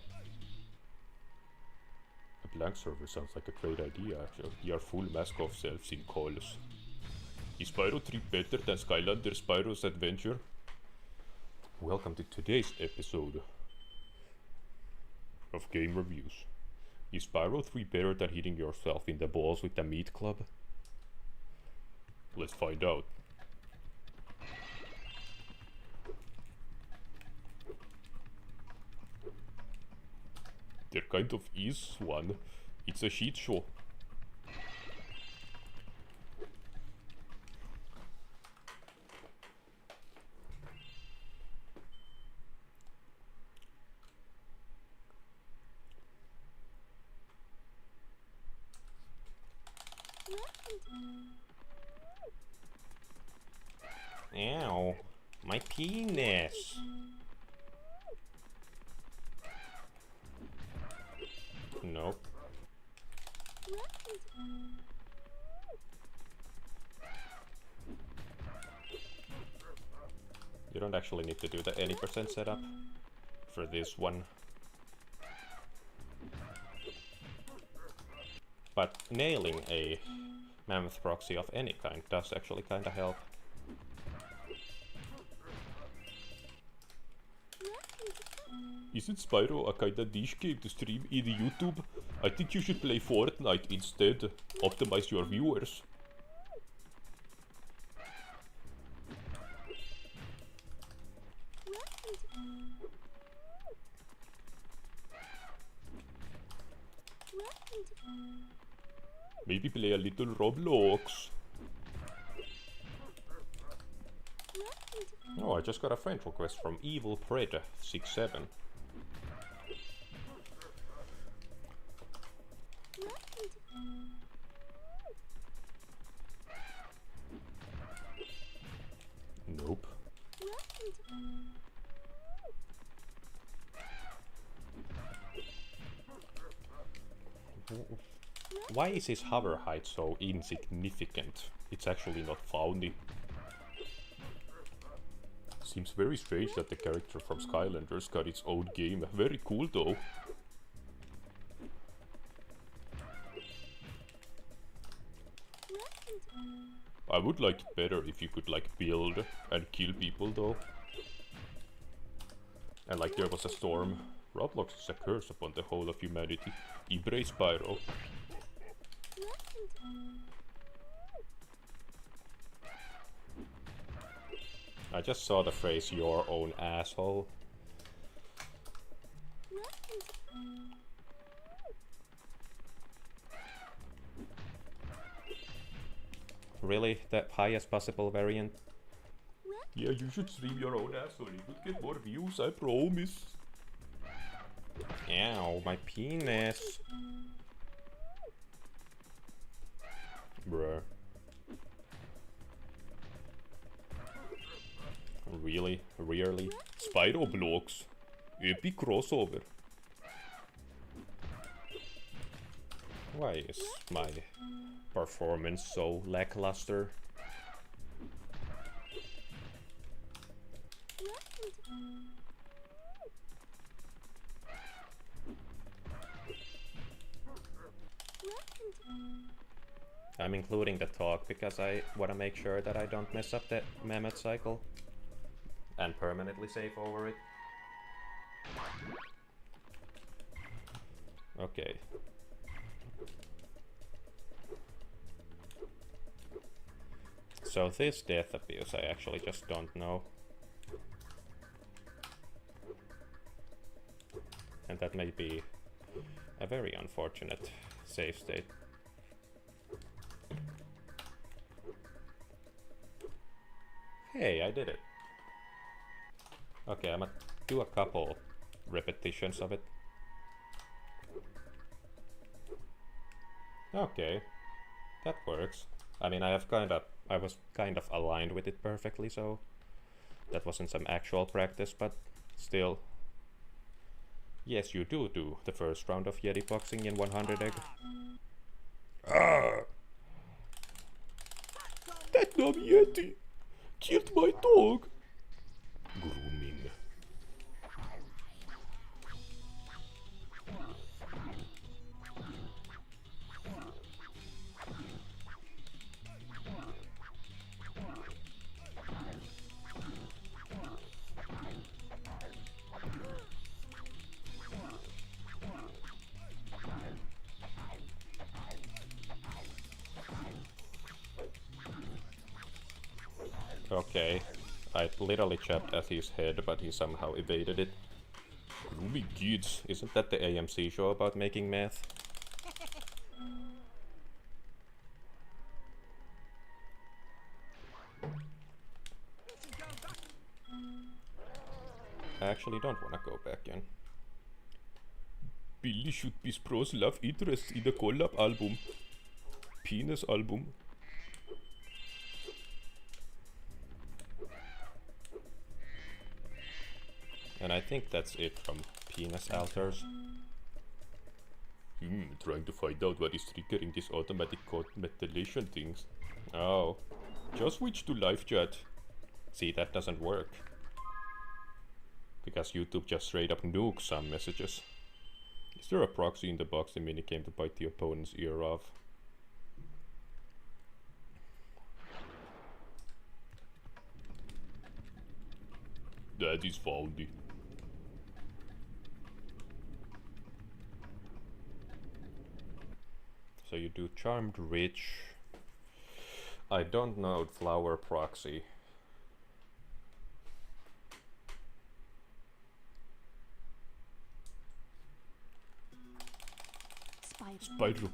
A blank server sounds like a great idea, actually. We are full mask of selves in calls. Is Spyro 3 better than Skylander Spyro's Adventure? Welcome to today's episode of Game Reviews. Is Spyro 3 better than hitting yourself in the balls with the meat club? Let's find out. There kind of is one. It's a shit show. Ow. My penis. Nope. You don't actually need to do the any percent setup for this one. But nailing a mammoth proxy of any kind does actually kinda help. Isn't Spyro a kinda niche game to stream in YouTube? I think you should play Fortnite instead. Optimize your viewers. Maybe play a little Roblox. Oh, I just got a friend request from Evil Pred 67. Nope. Why is his hover height so insignificant? It's actually not funny. Seems very strange that the character from Skylanders got its own game. Very cool though. I would like it better if you could like build and kill people though. And like there was a storm. Roblox is a curse upon the whole of humanity. Embrace Spyro. I just saw the phrase your own asshole. Really? The highest possible variant? Yeah, you should stream your own asshole. You would get more views, I promise. Ow, my penis. Bruh. Really? Really? Spyro blocks. Epic crossover. Why is my performance so lackluster? I'm including the talk because I want to make sure that I don't mess up the mammoth cycle and permanently save over it. Okay. So this death abuse I actually just don't know. And that may be a very unfortunate save state. Hey, I did it. Okay, I'm gonna do a couple repetitions of it. Okay, that works. I mean, I was kind of aligned with it perfectly, so that wasn't some actual practice, but still. Yes, you do the first round of Yeti boxing in 100 egg. Ah! That dumb Yeti killed my dog. Grooming. Okay, I literally chopped at his head, but he somehow evaded it. Grooming kids. Isn't that the AMC show about making meth? I actually don't want to go back in. Billy should be Spro's love interest in the collab album. Penis album. And I think that's it from penis altars. Trying to find out what is triggering this automatic code methylation things. Oh, Just switch to live chat. see, that doesn't work. Because YouTube just straight up nukes some messages. Is there a proxy in the box the minigame to bite the opponent's ear off? That is foundy. So you do Charmed Rich. I don't know Flower Proxy. Spyro,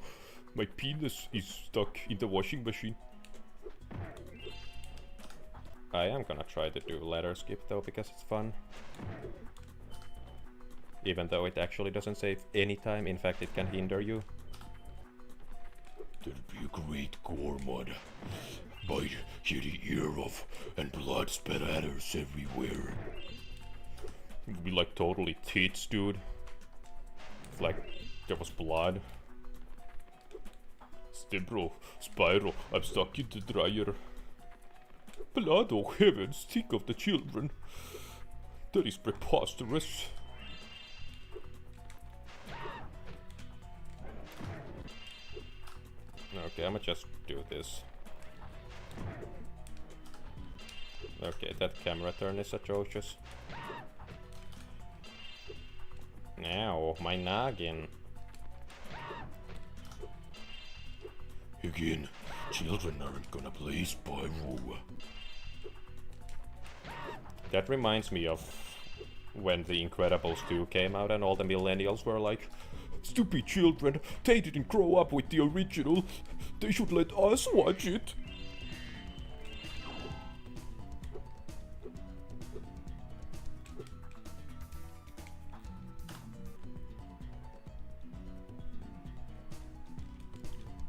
my penis is stuck in the washing machine. I am gonna try to do letter skip though because it's fun. Even though it actually doesn't save any time, in fact it can hinder you. There'd be a great gore mod. Bite, hear the ear off, and blood spatters everywhere. It would be like totally tits, dude. If like there was blood. Bro, Spyro, I'm stuck in the dryer. Blood, oh heavens, think of the children. That is preposterous. Okay, I'ma just do this. Okay, that camera turn is atrocious. Now, my noggin. Again, children aren't gonna play Spyro. That reminds me of when The Incredibles 2 came out and all the millennials were like, Stupid children, they didn't grow up with the original. They should let us watch it.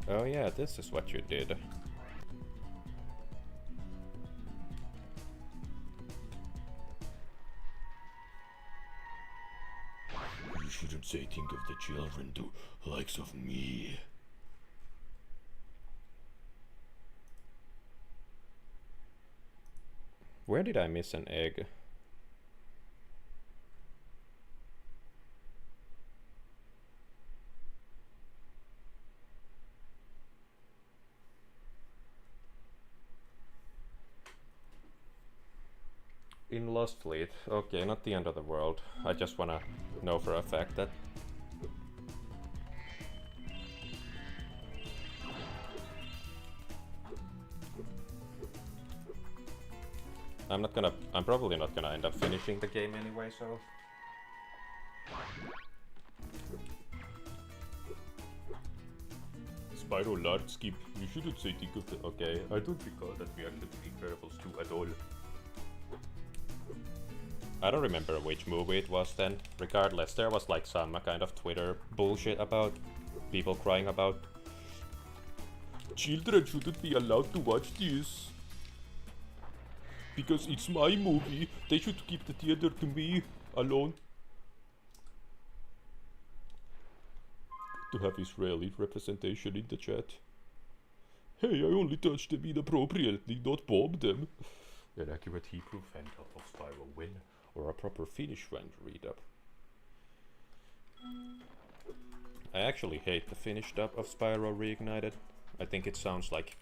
oh yeah, this is what you did. You shouldn't say think of the children to likes of me. Where did I miss an egg? In Lost Fleet. Okay, not the end of the world. I just wanna know for a fact that... I'm probably not gonna end up finishing the game anyway, so... Spyro large skip. You shouldn't say think of the... Okay, I don't recall that we actually did Incredibles 2 at all. I don't remember which movie it was then. Regardless, there was like some kind of Twitter bullshit about people crying about... Children shouldn't be allowed to watch this. Because it's my movie. They should keep the theater to me alone. To have Israeli representation in the chat. Hey, I only touched them inappropriately, not bombed them. An accurate Hebrew fan of Spyro win, or a proper Finnish fan read up. I actually hate the Finnish dub of Spyro Reignited. I think it sounds like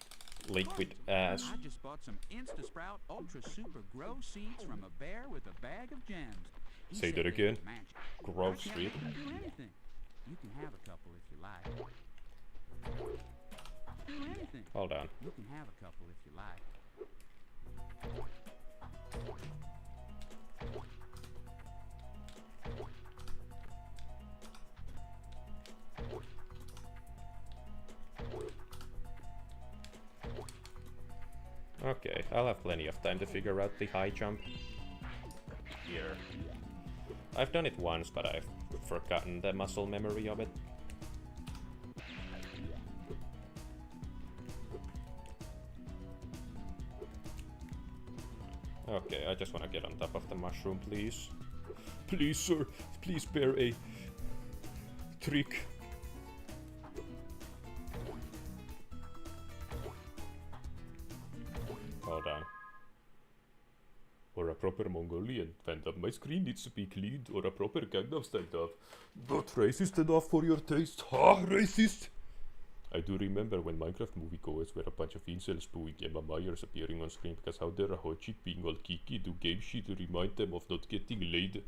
liquid ass. I just bought some Insta-Sprout Ultra Super Grow seeds from a bear with a bag of gems. He Say said that they again. were magic. Grow I can't seed? make them do anything. You can have a couple if you like. Do anything. Hold on. You can have a couple if you like. Okay, I'll have plenty of time to figure out the high jump. Here. I've done it once, but I've forgotten the muscle memory of it. Okay, I just want to get on top of the mushroom, please. Please, sir, please bear a trick. Hold on. Or a proper Mongolian stand-up. My screen needs to be cleaned, or a proper Gangnam stand-up. Not racist enough for your taste. Ha! Racist! I do remember when Minecraft moviegoers were a bunch of incels booing Emma Myers appearing on screen because how dare a hot chick being all kiki do game shit to remind them of not getting laid.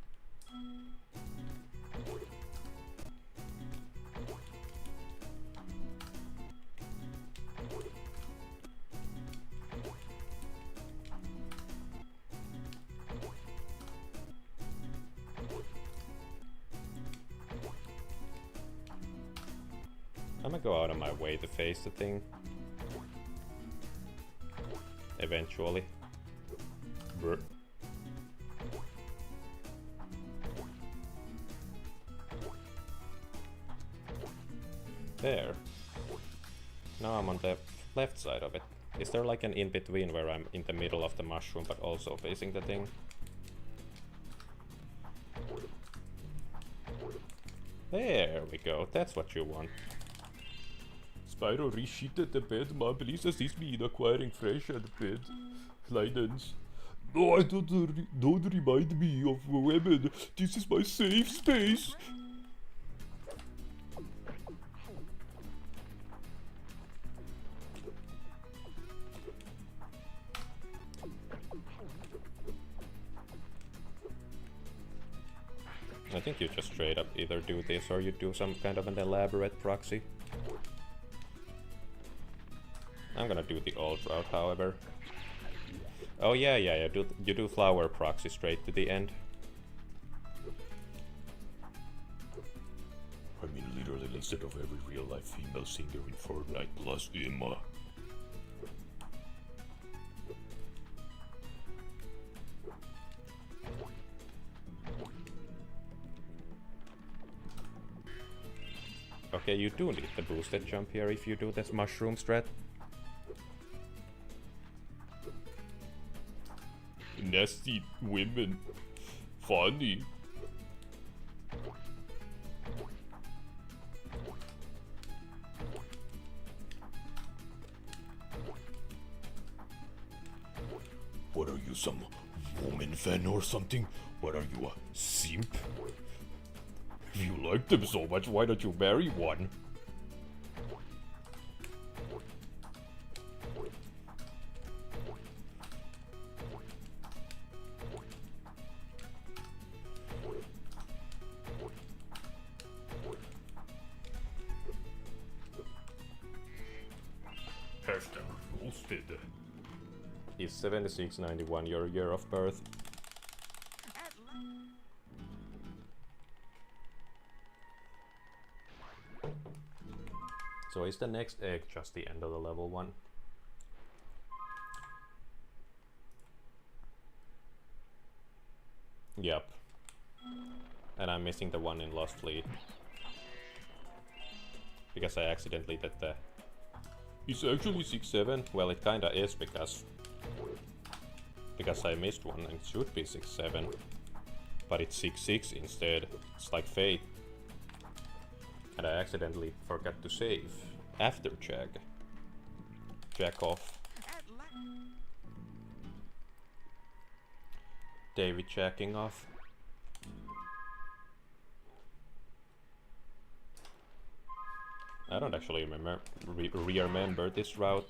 I'm gonna go out of my way to face the thing. Eventually. Brr. There. Now I'm on the left side of it. Is there like an in-between where I'm in the middle of the mushroom but also facing the thing? There we go, that's what you want. Spyro resheeted the bed. Mom, please assist me in acquiring fresh and bed linens. No, don't remind me of women. This is my safe space. I think you just straight up either do this or you do some kind of an elaborate proxy. I'm gonna do the old route, however. Oh yeah, you do flower proxy straight to the end. I mean, literally, instead of every real-life female singer in Fortnite plus Emma. Okay, you do need the boosted jump here if you do this mushroom strat. Nasty women. Funny. What are you, some woman fan or something? What are you, a simp? If you like them so much, why don't you marry one? Hashtag roasted. Is 7691 your year of birth? So is the next egg just the end of the level one? Yep. And I'm missing the one in Lost Fleet. Because I accidentally did the... It's actually 6-7. Well, it kinda is because I missed one and it should be 6-7. But it's 6-6 instead. It's like fate. And I accidentally forgot to save after check. Jack off. David checking off. I don't actually remember this route.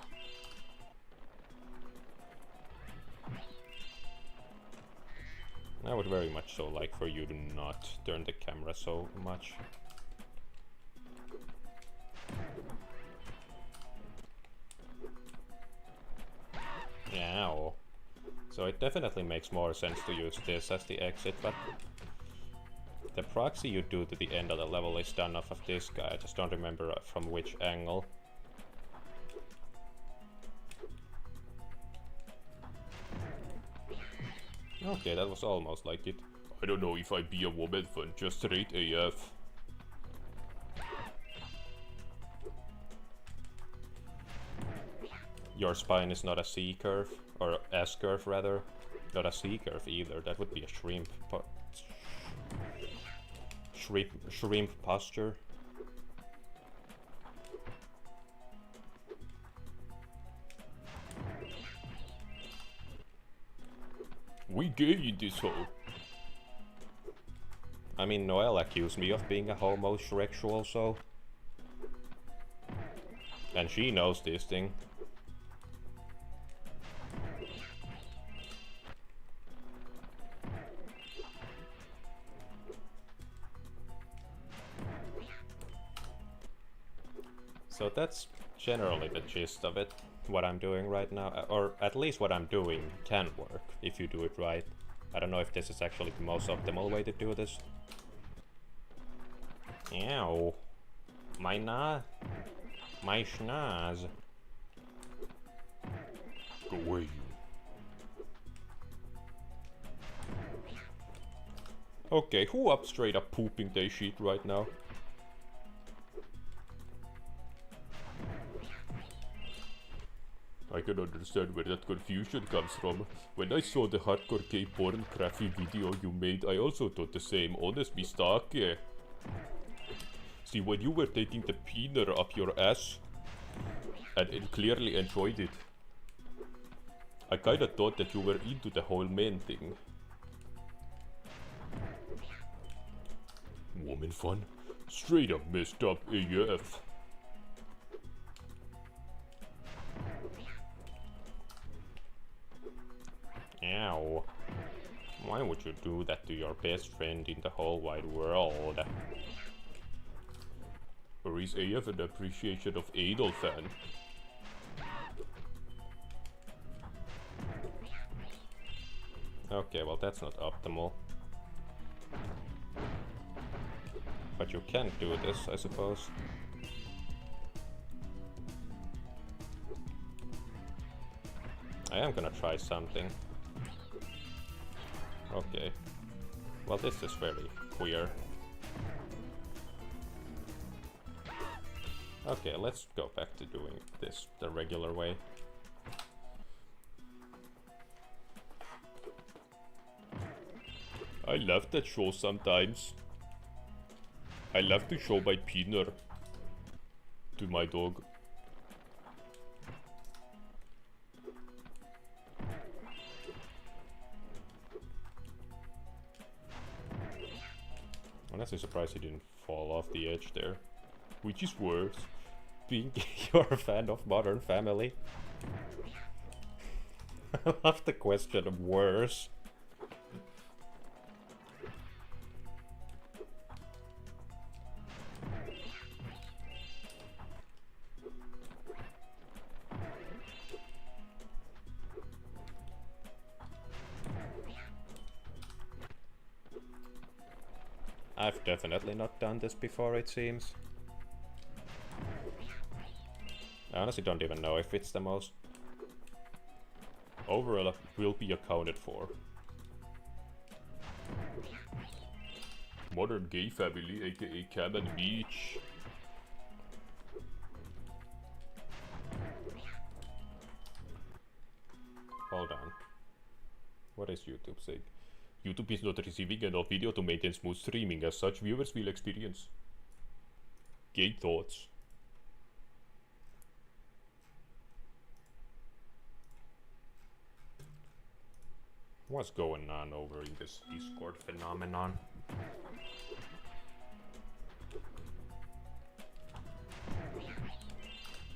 I would very much so like for you to not turn the camera so much. Ow. So it definitely makes more sense to use this as the exit, but the proxy you do to the end of the level is done off of this guy. I just don't remember from which angle. Okay, that was almost like it. I don't know if I be a woman fan, just straight AF. Your spine is not a C curve, or S curve rather. Not a C curve either, that would be a shrimp. But shrimp posture. We gay in this hole. I mean, Noelle accused me of being a homosexual, so... And she knows this thing. So that's generally the gist of it, what I'm doing right now, or at least what I'm doing can work if you do it right. I don't know if this is actually the most optimal way to do this. Ow. My schnoz. Go away. Okay, who up straight up pooping their shit right now? I can understand where that confusion comes from. When I saw the hardcore gay pornography video you made, I also thought the same, honest mistake. See, when you were taking the peener up your ass, and clearly enjoyed it, I kinda thought that you were into the whole men thing. Woman fun? Straight up messed up AF. Ow. Why would you do that to your best friend in the whole wide world? Or is AF an appreciation of anal fan? Okay, well that's not optimal. But you can do this, I suppose. I am gonna try something. Okay. Well, this is very queer. Okay, let's go back to doing this the regular way. I love that show sometimes. I love to show my peener to my dog. Honestly surprised he didn't fall off the edge there. Which is worse. Being you're a fan of Modern Family. I love the question of worse. I've definitely not done this before, it seems. I honestly don't even know if it's the most... Overall will be accounted for. Modern Gay Family, aka Cam and Beach. Hold on. What is YouTube saying? YouTube is not receiving enough video to maintain smooth streaming, as such viewers will experience gay thoughts. What's going on over in this Discord phenomenon?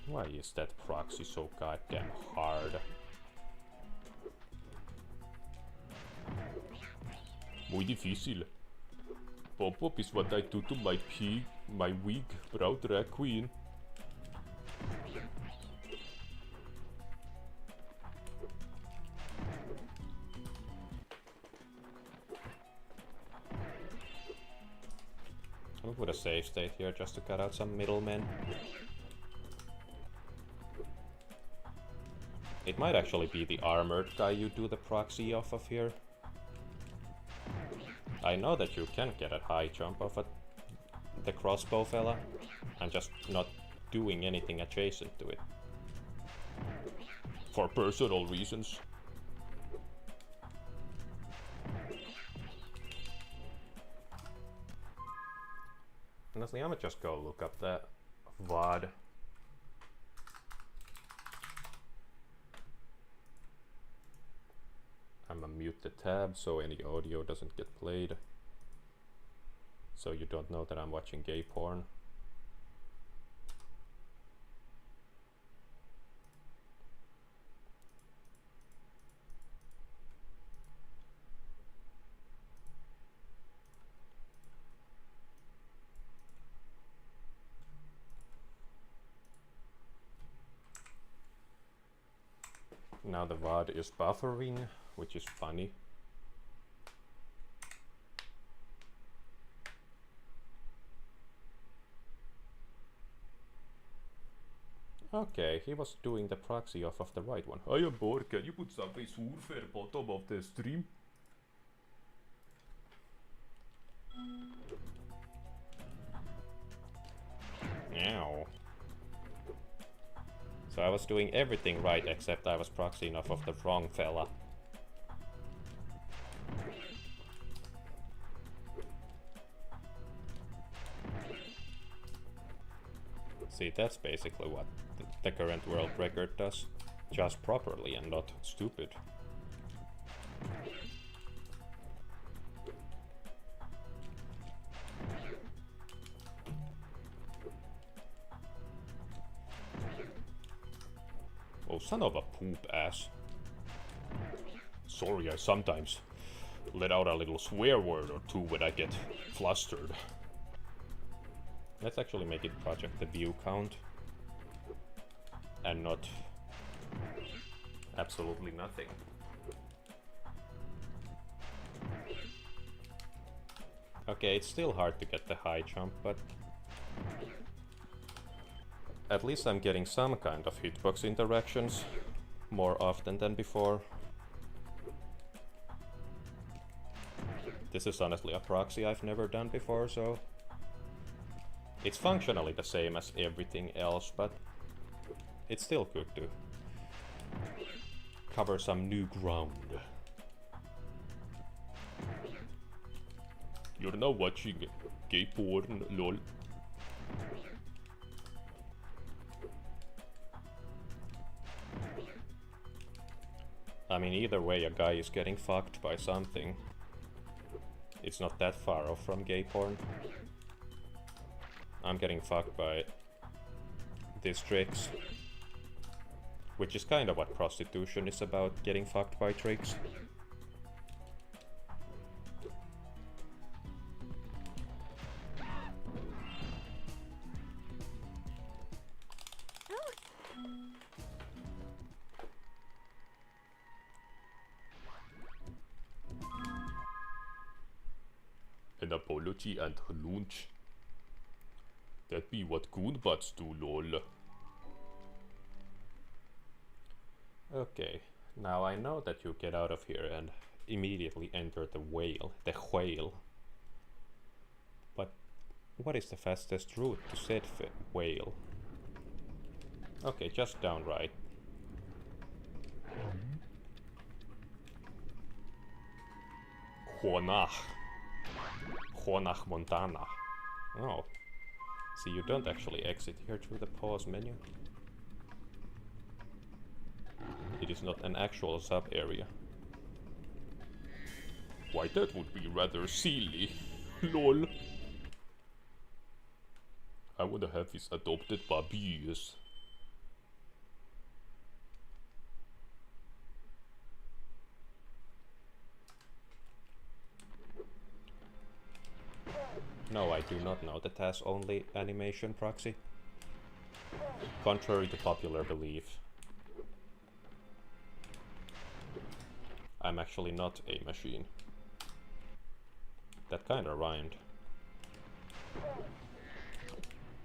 Why is that proxy so goddamn hard? Muy difícil. Pop-up is what I do to my wig brow drag queen. I'll put a save state here just to cut out some middlemen. It might actually be the armored guy you do the proxy off of here. I know that you can get a high jump off at the crossbow fella, and just not doing anything adjacent to it. For personal reasons. Honestly, I'm gonna just go look up the VOD. I'm gonna mute the tab so any audio doesn't get played. So you don't know that I'm watching gay porn. Now the VOD is buffering, which is funny. Okay, he was doing the proxy off of the right one. I am bored. Can you put something surfer bottom of the stream? Ow. So I was doing everything right except I was proxying off of the wrong fella. See, that's basically what the current world record does. Just properly and not stupid. Oh, son of a poop ass. Sorry, I sometimes let out a little swear word or two when I get flustered. Let's actually make it project the view count. And not absolutely nothing. Okay, it's still hard to get the high jump, but at least I'm getting some kind of hitbox interactions more often than before. This is honestly a proxy I've never done before, so it's functionally the same as everything else, but it's still good to cover some new ground. You're now watching gay porn, lol. I mean, either way, a guy is getting fucked by something. It's not that far off from gay porn. I'm getting fucked by these tricks. Which is kind of what prostitution is about, getting fucked by tricks. An apology and lunch. That be what goonbutts do, lol. Okay, now I know that you get out of here and immediately enter the whale. But what is the fastest route to said whale? Okay, just down right. Honach, Montana. Oh. See, you don't actually exit here through the pause menu. It is not an actual sub-area. Why, that would be rather silly. Lol. I wanna have his adopted puppies. No, I do not know the TAS only animation proxy. Contrary to popular belief. I'm actually not a machine. That kinda rhymed.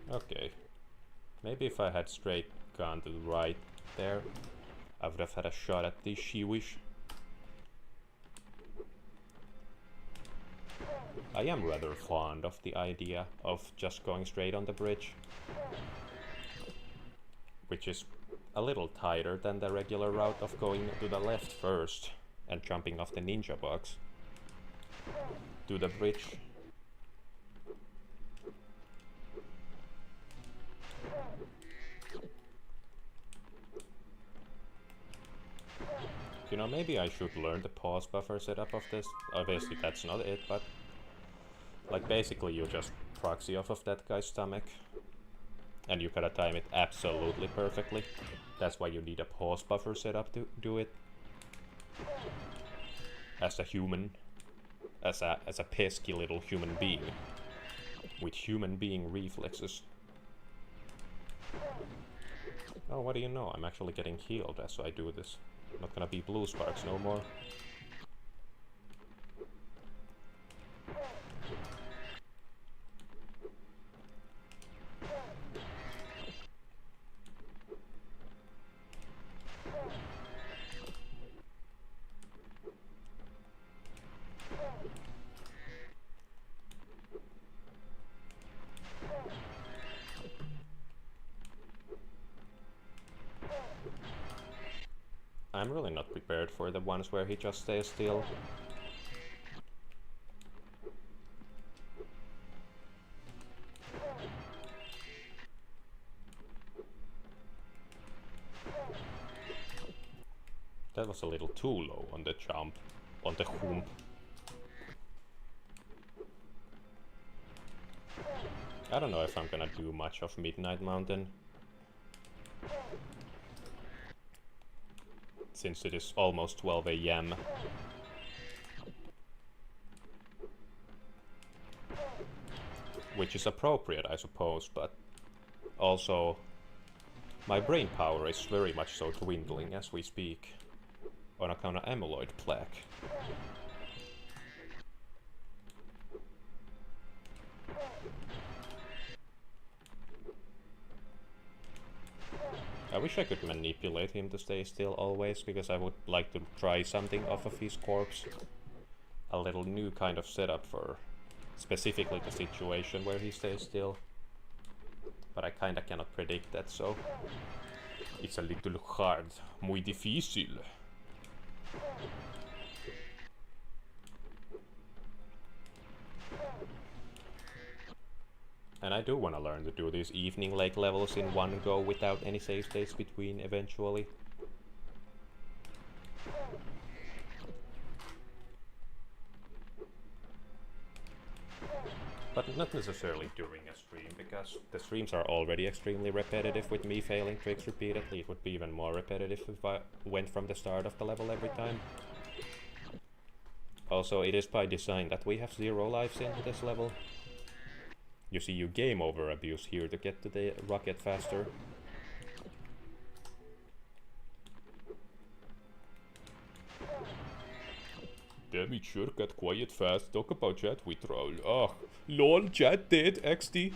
Okay. Maybe if I had straight gone to the right there, I would have had a shot at the Shiwish. I am rather fond of the idea of just going straight on the bridge. Which is a little tighter than the regular route of going to the left first and jumping off the ninja box to the bridge. You know, maybe I should learn the pause buffer setup of this. Obviously that's not it, but like basically you just proxy off of that guy's stomach and you gotta time it absolutely perfectly. That's why you need a pause buffer setup to do it. As a human. As a pesky little human being. With human being reflexes. Oh, what do you know? I'm actually getting healed as I do this. I'm not gonna be blue sparks no more. I'm really not prepared for the ones where he just stays still. That was a little too low on the jump, on the hump. I don't know if I'm gonna do much of Midnight Mountain. Since it is almost 12 AM. Which is appropriate, I suppose, but also my brain power is very much so dwindling as we speak on account of amyloid plaque. I wish I could manipulate him to stay still always, because I would like to try something off of his corpse. A little new kind of setup for specifically the situation where he stays still. But I kinda cannot predict that, so it's a little hard, muy difícil. And I do want to learn to do these evening lake levels in one go without any save states between eventually. But not necessarily during a stream, because the streams are already extremely repetitive with me failing tricks repeatedly. It would be even more repetitive if I went from the start of the level every time. Also, it is by design that we have 0 lives in this level. You see, you game over abuse here to get to the rocket faster. Damn it, sure got quiet fast. Talk about chat withdrawal. Oh, lol, chat dead, XD.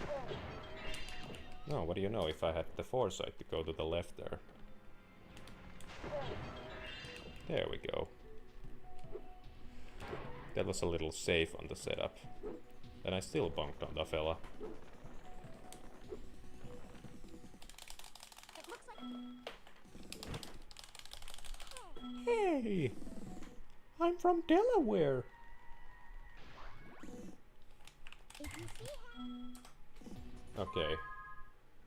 No, what do you know, if I had the foresight to go to the left there. There we go. That was a little safe on the setup. And I still bonked on the fella. Hey! I'm from Delaware! Okay.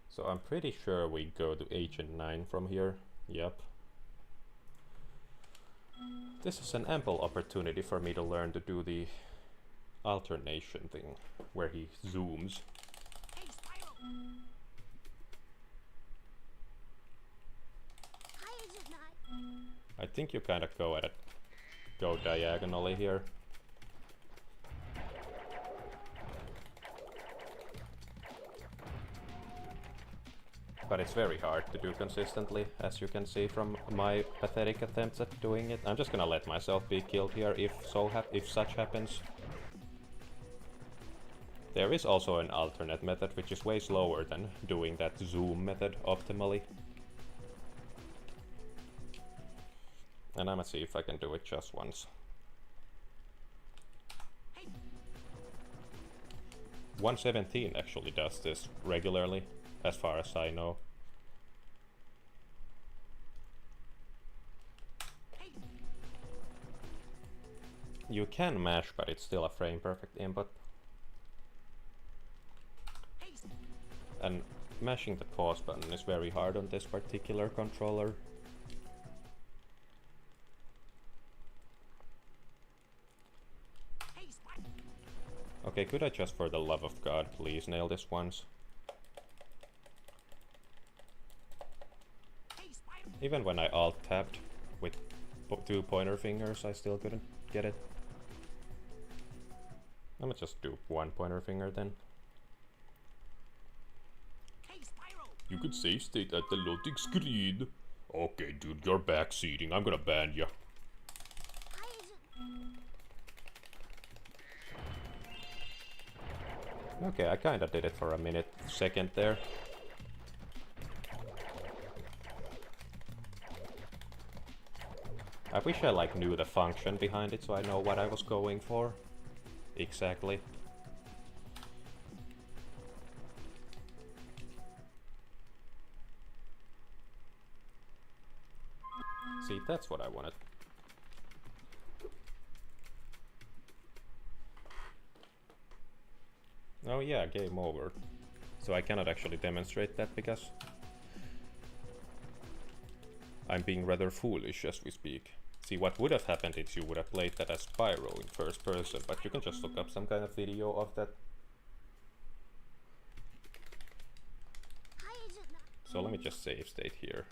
So I'm pretty sure we go to Agent 9 from here. Yep. This is an ample opportunity for me to learn to do the alternation thing, where he zooms. Hey, Spyro! Hi, Agent 9. I think you kind of go diagonally here. But it's very hard to do consistently, as you can see from my pathetic attempts at doing it. I'm just gonna let myself be killed here if such happens. There is also an alternate method which is way slower than doing that zoom method optimally. And I'm gonna see if I can do it just once. 117 actually does this regularly, as far as I know. You can mash, but it's still a frame perfect input. And mashing the pause button is very hard on this particular controller. Okay, could I just for the love of God please nail this once? Hey, Spyro. Even when I alt-tapped with 2 pointer fingers, I still couldn't get it. I'm gonna just do 1 pointer finger then. Hey, Spyro. You could save state at the loading screen. Okay, dude, you're backseating. I'm gonna ban you. Hi, Agent. Okay, I kinda did it for a second there. I wish I like knew the function behind it so I know what I was going for. Exactly. See, that's what I wanted. Oh yeah, game over. So I cannot actually demonstrate that because I'm being rather foolish as we speak. See, what would have happened is you would have played that as Spyro in first person, but you can just look up some kind of video of that. Hi, Agent. So let me just save state here.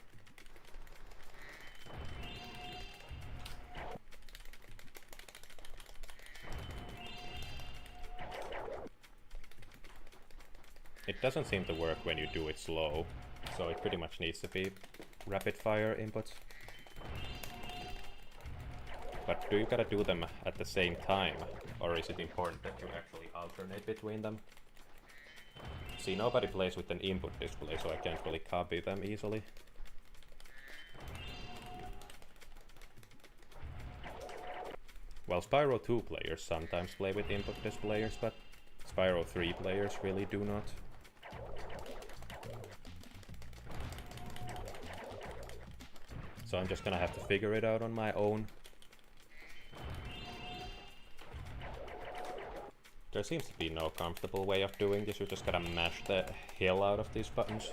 It doesn't seem to work when you do it slow, so it pretty much needs to be rapid fire inputs. But do you gotta do them at the same time, or is it important that you actually alternate between them? See, nobody plays with an input display, so I can't really copy them easily. Well, Spyro 2 players sometimes play with input displays, but Spyro 3 players really do not. So I'm just gonna have to figure it out on my own. There seems to be no comfortable way of doing this, you just gotta mash the hell out of these buttons.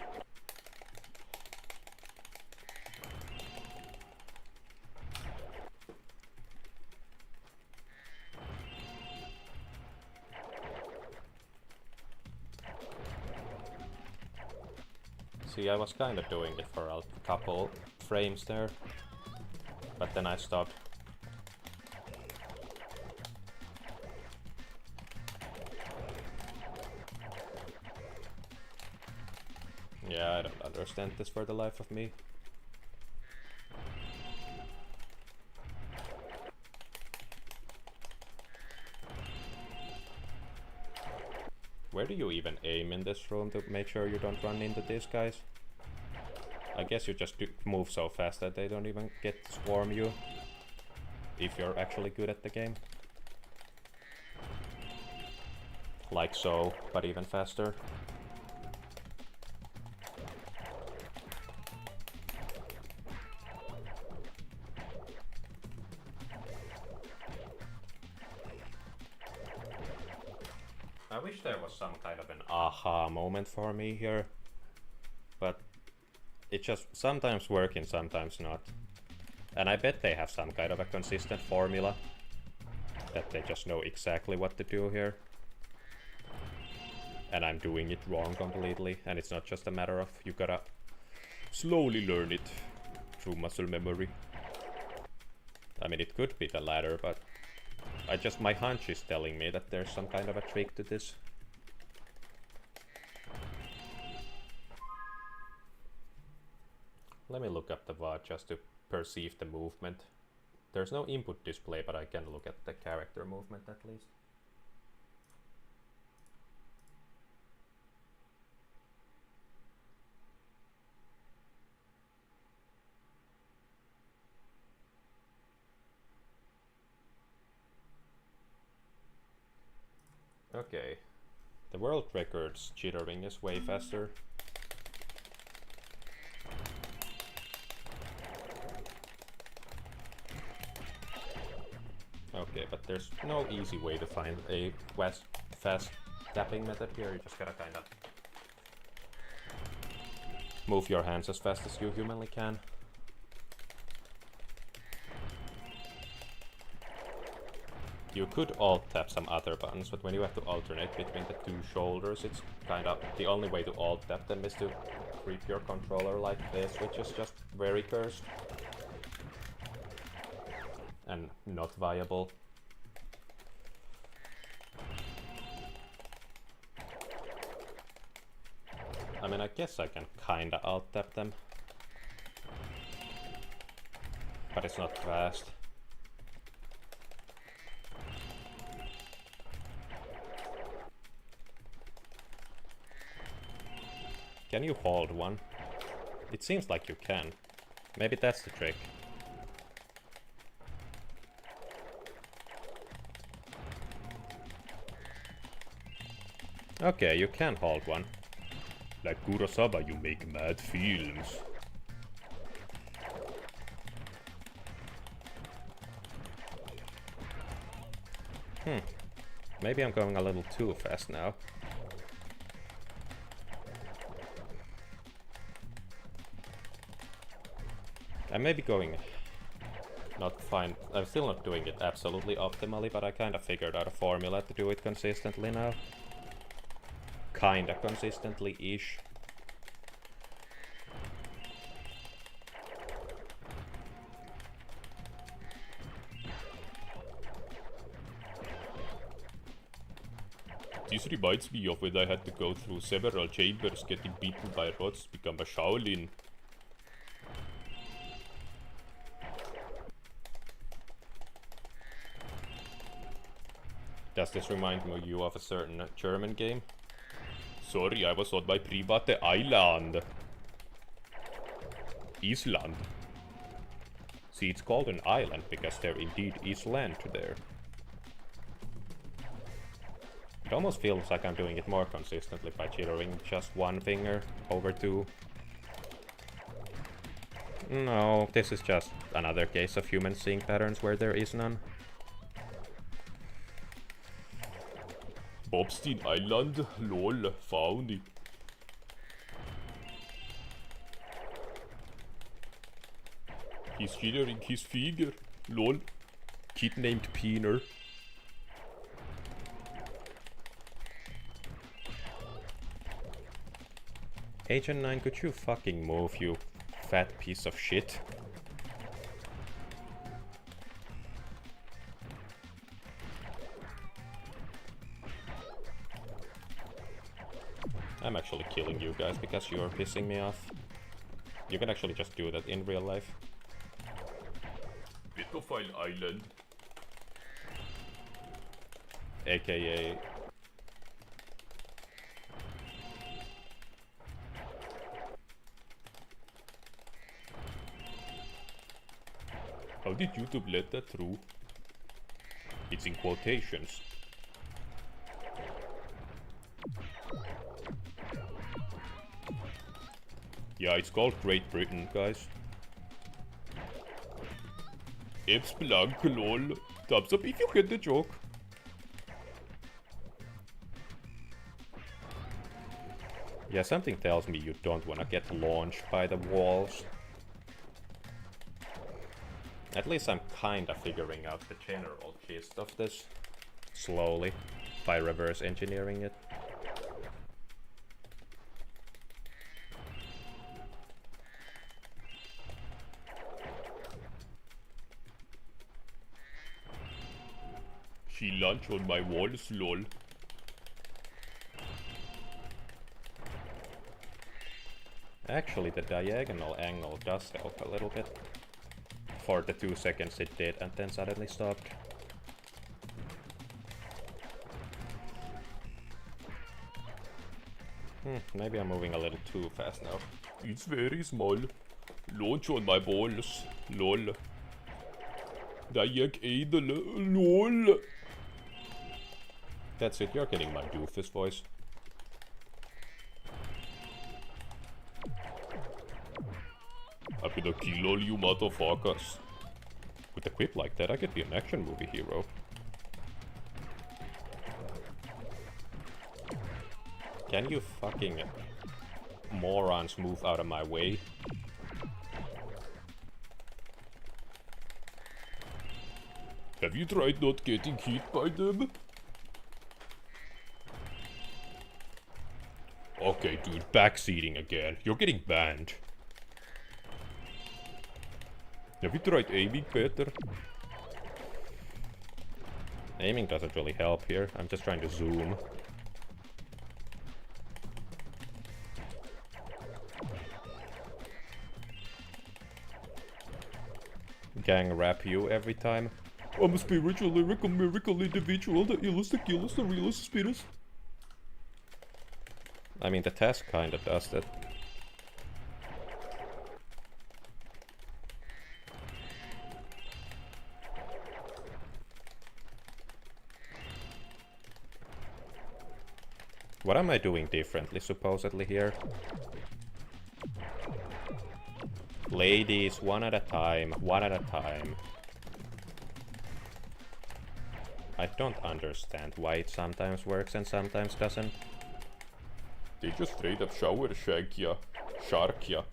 See, I was kinda doing it for a couple frames there, but then I stopped. Yeah, I don't understand this for the life of me. Where do you even aim in this room to make sure you don't run into these guys? I guess you just move so fast that they don't even get to swarm you. If you're actually good at the game. Like so, but even faster. I wish there was some kind of an aha moment for me here, but it just sometimes working, sometimes not. And I bet they have some kind of a consistent formula that they just know exactly what to do here. And I'm doing it wrong completely, and it's not just a matter of you gotta slowly learn it through muscle memory. I mean, it could be the latter, but my hunch is telling me that there's some kind of a trick to this. Let me look up the VOD just to perceive the movement. There's no input display, but I can look at the character movement at least. Okay, the world record's jittering is way faster. Okay, but there's no easy way to find a fast tapping method here. You just gotta kinda move your hands as fast as you humanly can. You could alt tap some other buttons, but when you have to alternate between the two shoulders, it's kind of the only way to alt tap them is to grip your controller like this, which is just very cursed and not viable. I mean, I guess I can kinda alt tap them, but it's not fast. Can you hold one? It seems like you can. Maybe that's the trick. Okay, you can hold one. Like Kurosawa, you make mad films. Maybe I'm going a little too fast now. I may be going not fine. I'm still not doing it absolutely optimally, but I kind of figured out a formula to do it consistently now. Kinda consistently-ish. This reminds me of when I had to go through several chambers getting beaten by rods to become a Shaolin. Does this remind you of a certain German game? Sorry, I was on my private island. Island. See, it's called an island because there indeed is land there. It almost feels like I'm doing it more consistently by jittering just one finger over two. No, this is just another case of humans seeing patterns where there is none. Bobstein Island, lol, found it. He's jittering his finger, lol. Kid named Peener. Agent 9, could you fucking move, you fat piece of shit? I'm actually killing you guys because you're pissing me off. You can actually just do that in real life. Pedophile Island. AKA... How did YouTube let that through? It's in quotations. Yeah, it's called Great Britain, guys. Eps blank, lol. Thumbs up if you get the joke. Yeah, something tells me you don't want to get launched by the walls. At least I'm kinda figuring out the general gist of this slowly by reverse engineering it. She lunch on my walls, lol. Actually, the diagonal angle does help a little bit. For the 2 seconds it did, and then suddenly stopped. Maybe I'm moving a little too fast now. It's very small. Launch on my balls, lol. Diagonal, lol. That's it, you're getting my doofus voice. I'm gonna kill all you motherfuckers. With a quip like that, I could be an action movie hero. Can you fucking morons move out of my way? Have you tried not getting hit by them? Okay, dude, backseating again. You're getting banned. Have you tried aiming better? Aiming doesn't really help here. I'm just trying to zoom. Gang rap you every time. I'm a spiritual, lyrical, miracle individual, the illest, the killest, the realest spirit. I mean, the test kinda does that. What am I doing differently, supposedly, here? Ladies, one at a time, one at a time. I don't understand why it sometimes works and sometimes doesn't. They just straight up shower shank ya. Shark ya.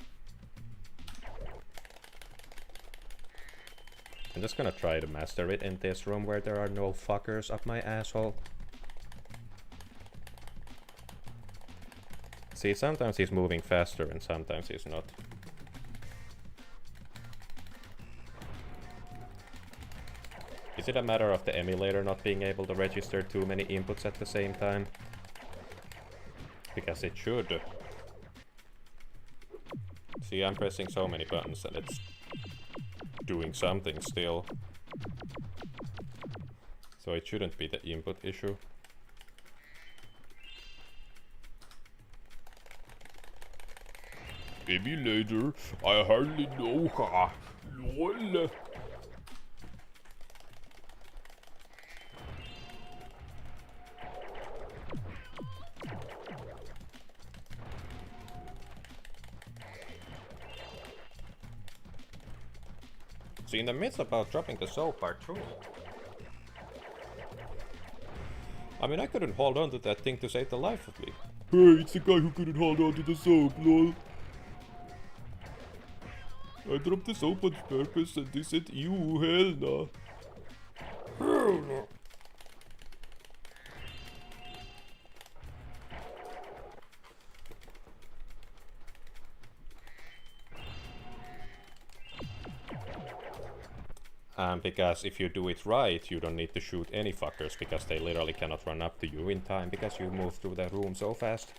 I'm just gonna try to master it in this room where there are no fuckers up my asshole. See, sometimes he's moving faster and sometimes he's not. Is it a matter of the emulator not being able to register too many inputs at the same time? Because it should. See, I'm pressing so many buttons and it's doing something still. So it shouldn't be the input issue. Emulator, I hardly know ha. LOL. See, in the myths about dropping the soap are true. I mean, I couldn't hold on to that thing to save the life of me. Hey, it's the guy who couldn't hold on to the soap, lol. I dropped the soap on purpose and they said, ew, hell nah. Hell nah. Because if you do it right, you don't need to shoot any fuckers, because they literally cannot run up to you in time, because you move through the room so fast.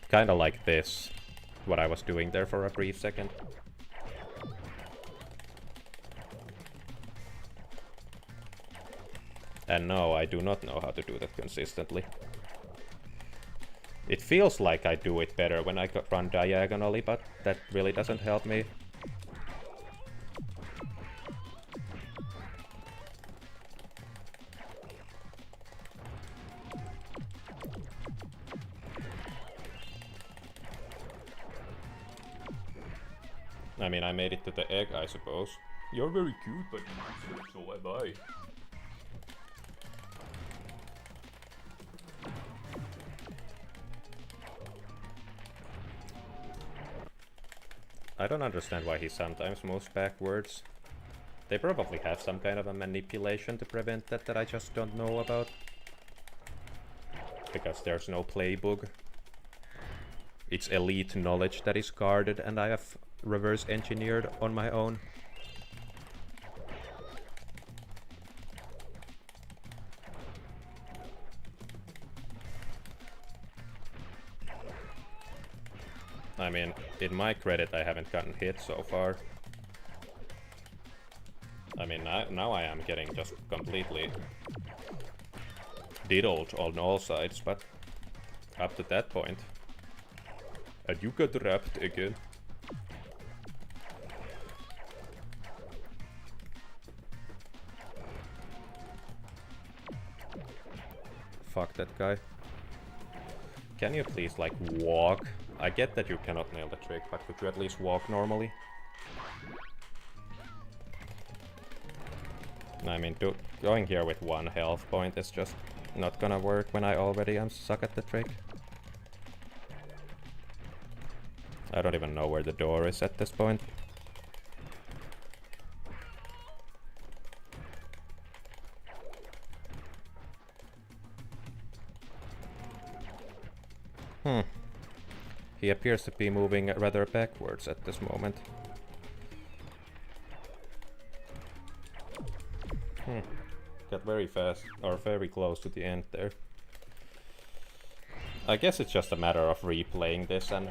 Kinda like this, what I was doing there for a brief second. And no, I do not know how to do that consistently. It feels like I do it better when I run diagonally, but that really doesn't help me. I mean, I made it to the egg, I suppose. You're very cute, but so am I. I don't understand why he sometimes moves backwards. They probably have some kind of a manipulation to prevent that I just don't know about. Because there's no playbook. It's elite knowledge that is guarded and I have reverse engineered on my own. I mean, in my credit, I haven't gotten hit so far. I mean, now I am getting just completely diddled on all sides, but up to that point. And you got wrapped again. Fuck that guy. Can you please, like, walk? I get that you cannot nail the trick, but could you at least walk normally? I mean, going here with 1 health point is just not gonna work when I already am suck at the trick. I don't even know where the door is at this point. He appears to be moving rather backwards at this moment. Got very fast, or very close to the end there. I guess it's just a matter of replaying this, and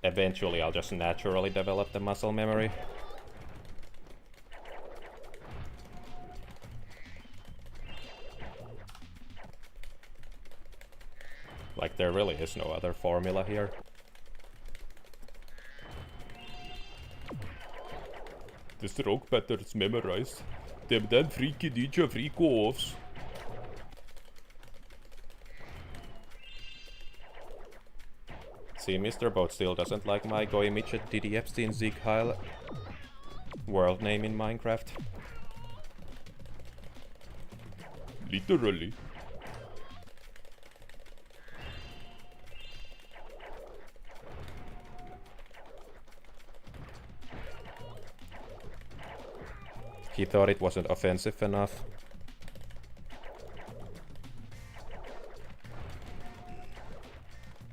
eventually I'll just naturally develop the muscle memory. Like, there really is no other formula here. The stroke patterns memorized. Them then freaky ninja freak-offs. See, Mr. Boat still doesn't like my Goy Midget Diddy Epstein Zeke Heil world name in Minecraft. Literally. He thought it wasn't offensive enough.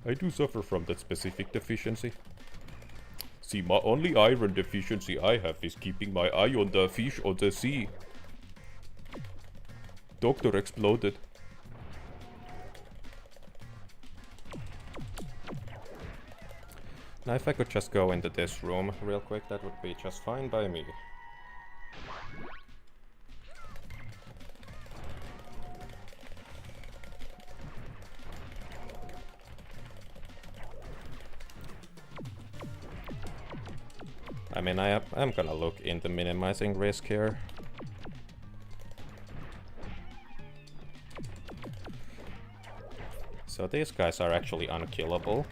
I do suffer from that specific deficiency. See, my only iron deficiency I have is keeping my eye on the fish on the sea. Doctor exploded. Now if I could just go into this room real quick, that would be just fine by me. I mean, I'm gonna look into minimizing risk here. So these guys are actually unkillable.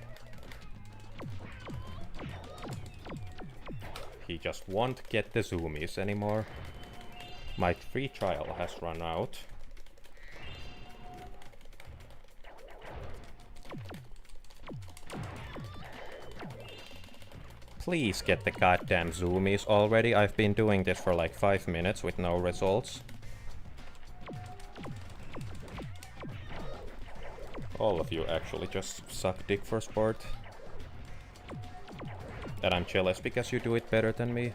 He just won't get the zoomies anymore. My free trial has run out. Please get the goddamn zoomies already. I've been doing this for like 5 minutes with no results. All of you actually just suck dick for sport. And I'm jealous because you do it better than me.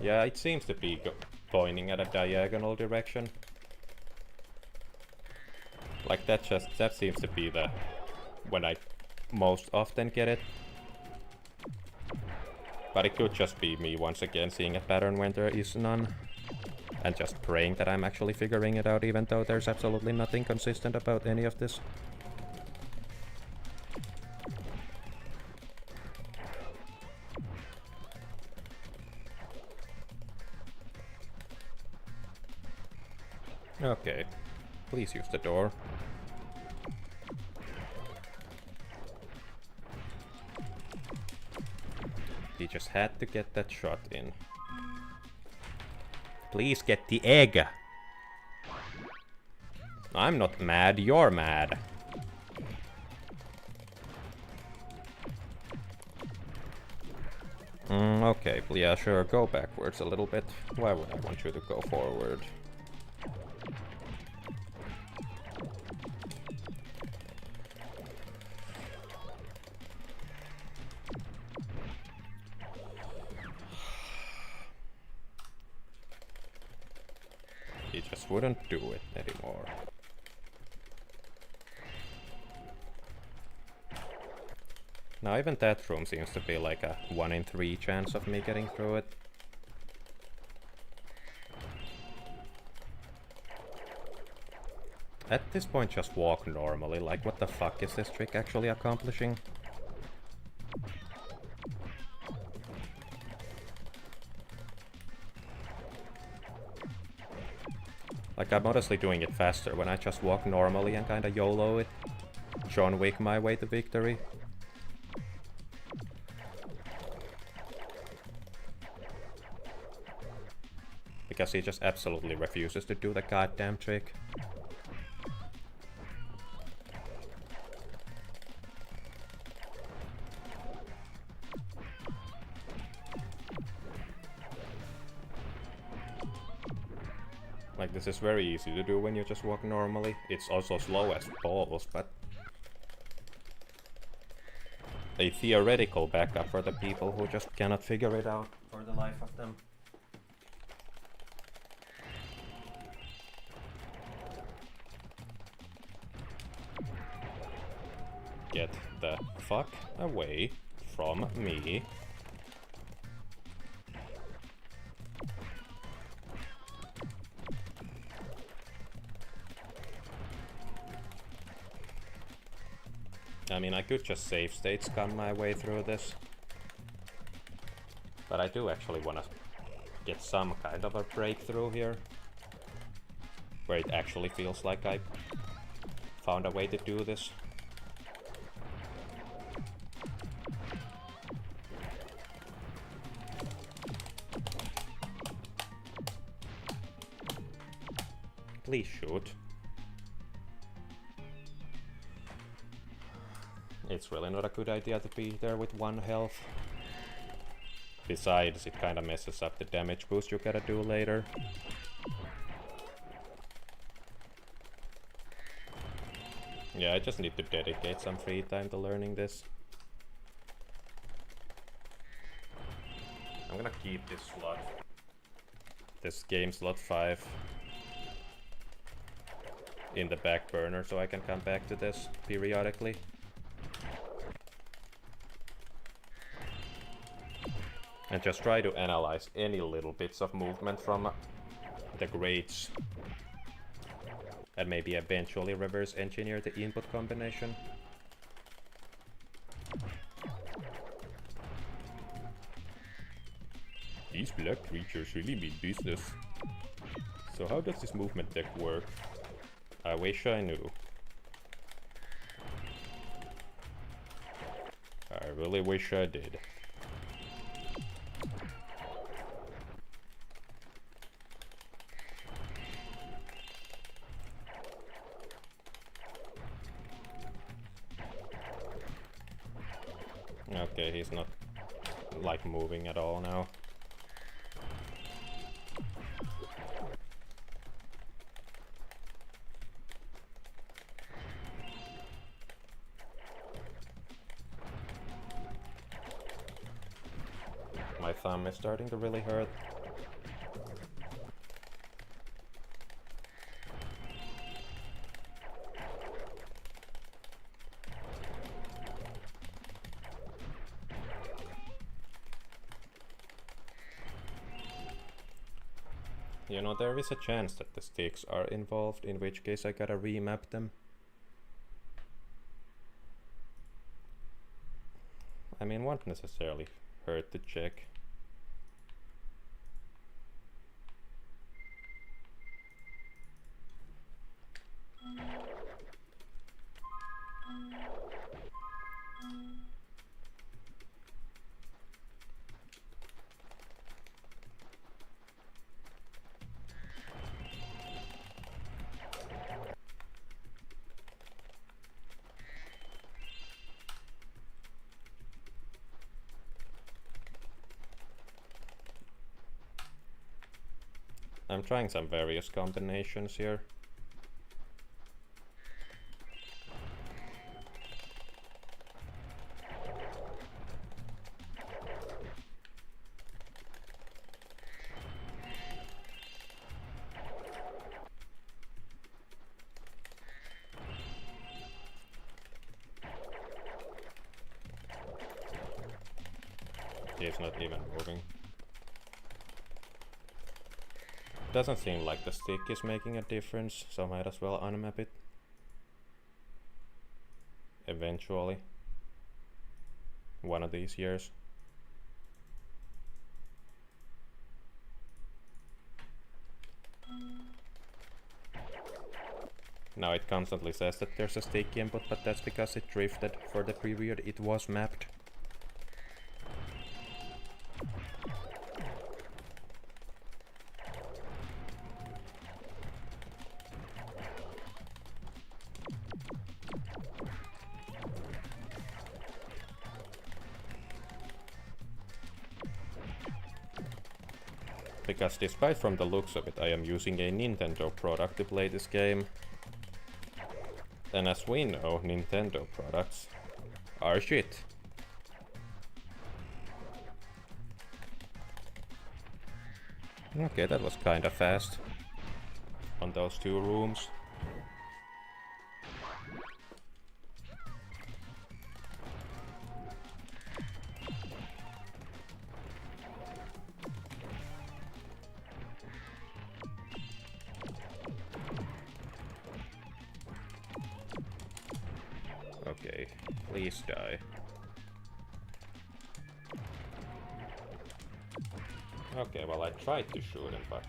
Yeah, it seems to be pointing at a diagonal direction. Like that seems to be the when I most often get it. But it could just be me once again seeing a pattern when there is none. And just praying that I'm actually figuring it out, even though there's absolutely nothing consistent about any of this. Okay, please use the door. He just had to get that shot in. Please get the egg! I'm not mad, you're mad. Okay, yeah, sure, go backwards a little bit. Why would I want you to go forward? He just wouldn't do it anymore. Now even that room seems to be like a 1 in 3 chance of me getting through it. At this point just walk normally, like what the fuck is this trick actually accomplishing? Like, I'm honestly doing it faster when I just walk normally and kinda YOLO it. John Wick my way to victory. Because he just absolutely refuses to do the goddamn trick. Like, this is very easy to do when you just walk normally. It's also slow as balls, but a theoretical backup for the people who just cannot figure it out for the life of them. Get the fuck away from me. I mean, I could just save states gun my way through this. But I do actually want to get some kind of a breakthrough here. Where it actually feels like I found a way to do this. Please shoot. It's really not a good idea to be there with 1 health. Besides, it kinda messes up the damage boost you gotta do later. Yeah, I just need to dedicate some free time to learning this. I'm gonna keep this slot. This game slot 5 in the back burner so I can come back to this periodically. And just try to analyze any little bits of movement from the grades. And maybe eventually reverse engineer the input combination. These black creatures really mean business. So how does this movement deck work? I wish I knew. I really wish I did. Okay, he's not like moving at all now. My thumb is starting to really hurt. You know, there is a chance that the sticks are involved, in which case I gotta remap them. I mean, won't necessarily hurt to check. I'm trying some various combinations here. He's not even moving. Doesn't seem like the stick is making a difference, so might as well unmap it. Eventually. One of these years. Now it constantly says that there's a stick input, but that's because it drifted for the period it was mapped. because despite from the looks of it, I am using a Nintendo product to play this game. And as we know, Nintendo products are shit. Okay, that was kinda fast. On those 2 rooms. Okay, please die. Okay, well I tried to shoot him, but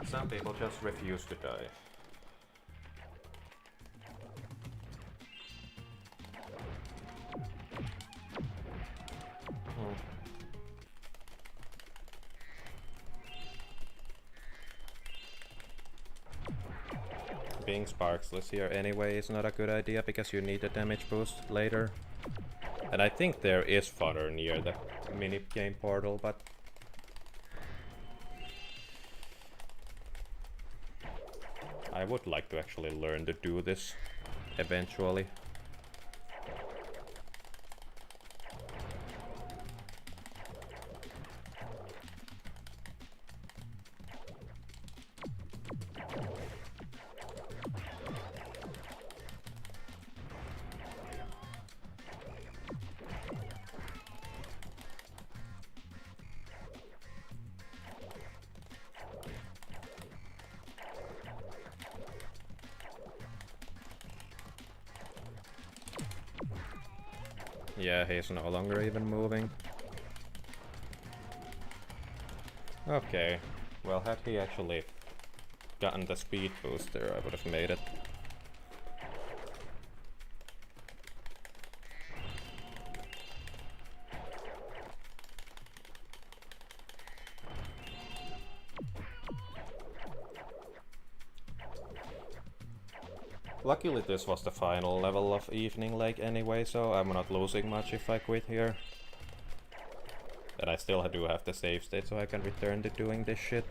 some people just refuse to die. Being sparkless here anyway is not a good idea because you need a damage boost later. And I think there is fodder near the mini-game portal, but I would like to actually learn to do this eventually. Yeah, he's no longer even moving. Okay, well had he actually gotten the speed boost there, I would have made it. Luckily this was the final level of Evening Lake anyway, so I'm not losing much if I quit here. And I still do have the save state so I can return to doing this shit.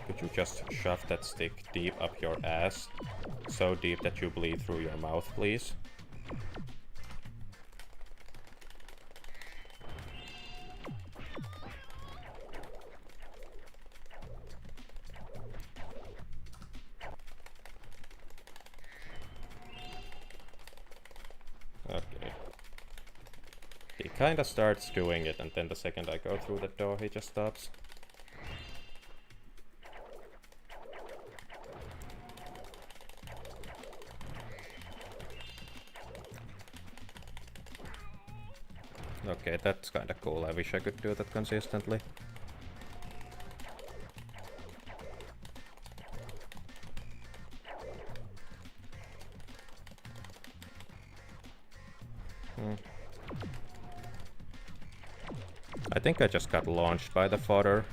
Could you just shove that stick deep up your ass? So deep that you bleed through your mouth, please? Okay. He kinda starts doing it, and then the second I go through the door, he just stops. Okay, that's kinda cool. I wish I could do that consistently. I think I just got launched by the fodder.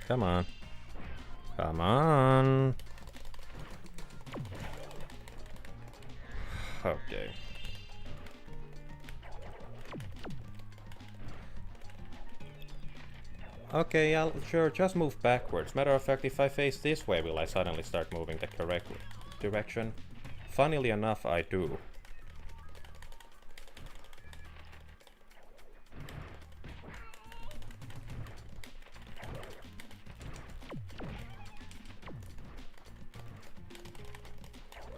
Come on. Come on. Okay. Okay, yeah, sure, just move backwards. Matter of fact, if I face this way, will I suddenly start moving the correct direction? Funnily enough, I do.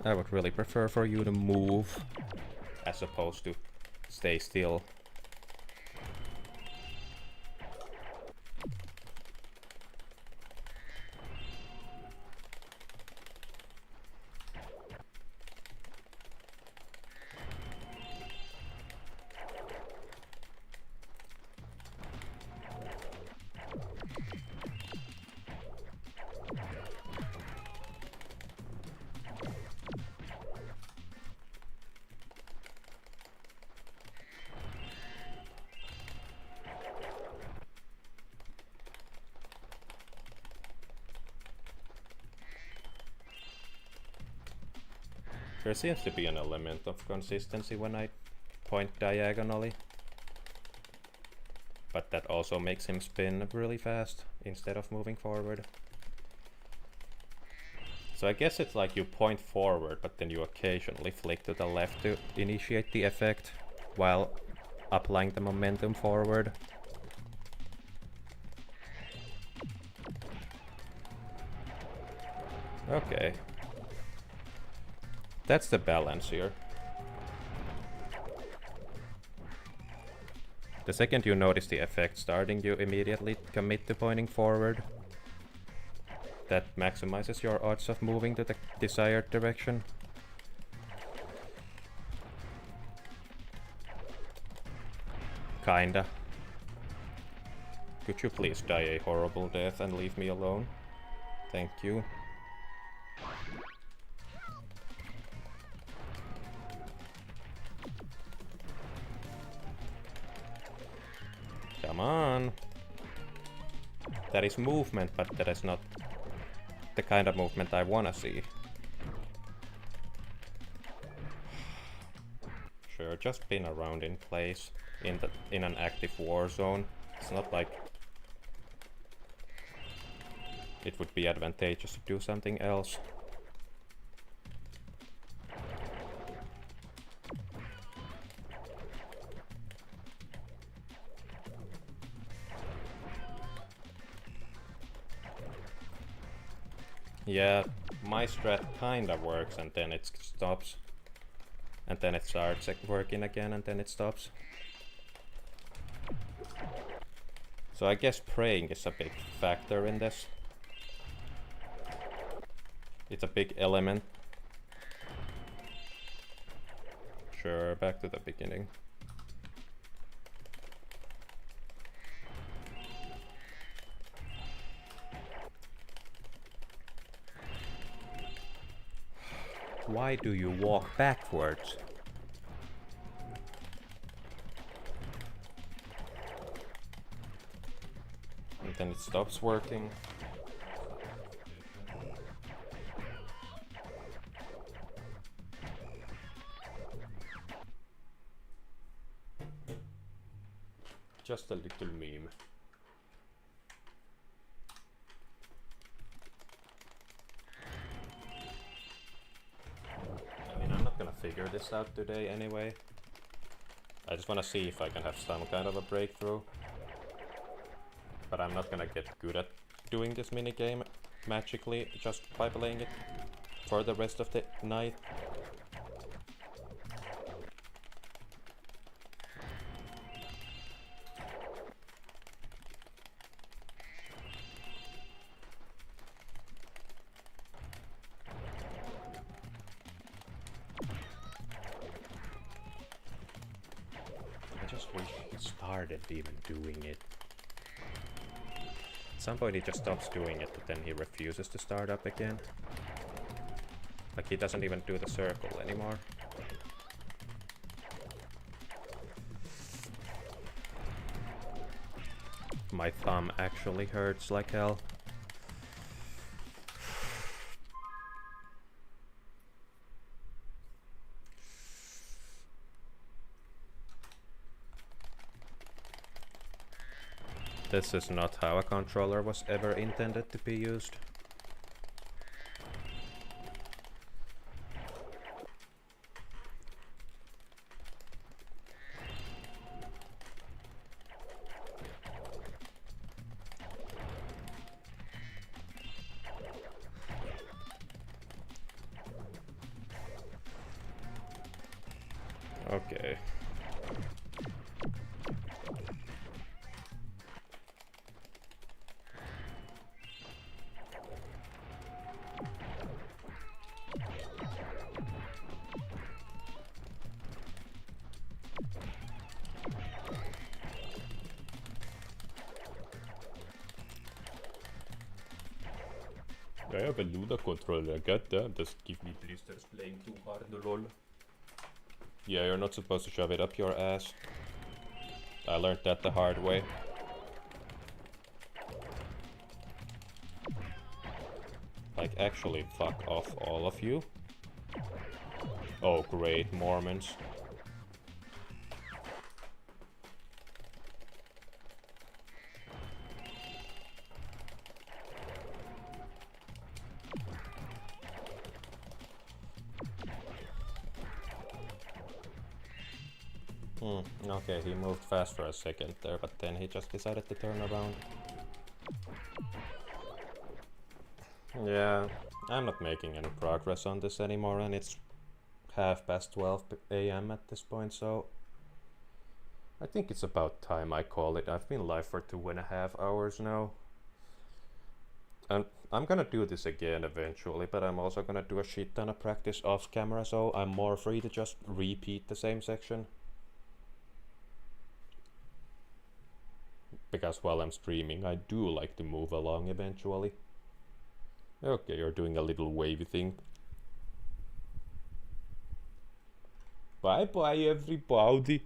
I would really prefer for you to move, as opposed to stay still. There seems to be an element of consistency when I point diagonally. But that also makes him spin really fast instead of moving forward. So I guess it's like you point forward, but then you occasionally flick to the left to initiate the effect while applying the momentum forward. Okay. That's the balance here. The second you notice the effect starting, you immediately commit to pointing forward. That maximizes your odds of moving to the desired direction. Kinda. Could you please die a horrible death and leave me alone? Thank you. Come on. That is movement, but that is not the kind of movement I wanna see. Sure, just spin around in place in an active war zone. It's not like it would be advantageous to do something else. Yeah, my strat kinda works and then it stops. And then it starts working again and then it stops. So I guess praying is a big factor in this. It's a big element. Sure, back to the beginning. Why do you walk backwards? And then it stops working. Just a little meme. I mean, I'm not gonna figure this out today anyway. I just wanna see if I can have some kind of a breakthrough. But I'm not gonna get good at doing this minigame magically just by playing it for the rest of the night. I just wish he started even doing it. At some point he just stops doing it, but then he refuses to start up again. Like he doesn't even do the circle anymore. My thumb actually hurts like hell. This is not how a controller was ever intended to be used. Okay. I have a Luna controller, get that? Just give me blisters playing too hard, lol. Yeah, you're not supposed to shove it up your ass. I learned that the hard way. Like, actually, fuck off, all of you. Oh great, Mormons. Okay, he moved fast for a second there, but then he just decided to turn around. Yeah, I'm not making any progress on this anymore, and it's half past 12 a.m. at this point, so I think it's about time I call it. I've been live for 2.5 hours now. And I'm gonna do this again eventually, but I'm also gonna do a shit ton of practice off camera, so I'm more free to just repeat the same section. Because while I'm streaming, I do like to move along eventually. Okay, you're doing a little wavy thing. Bye bye everybody.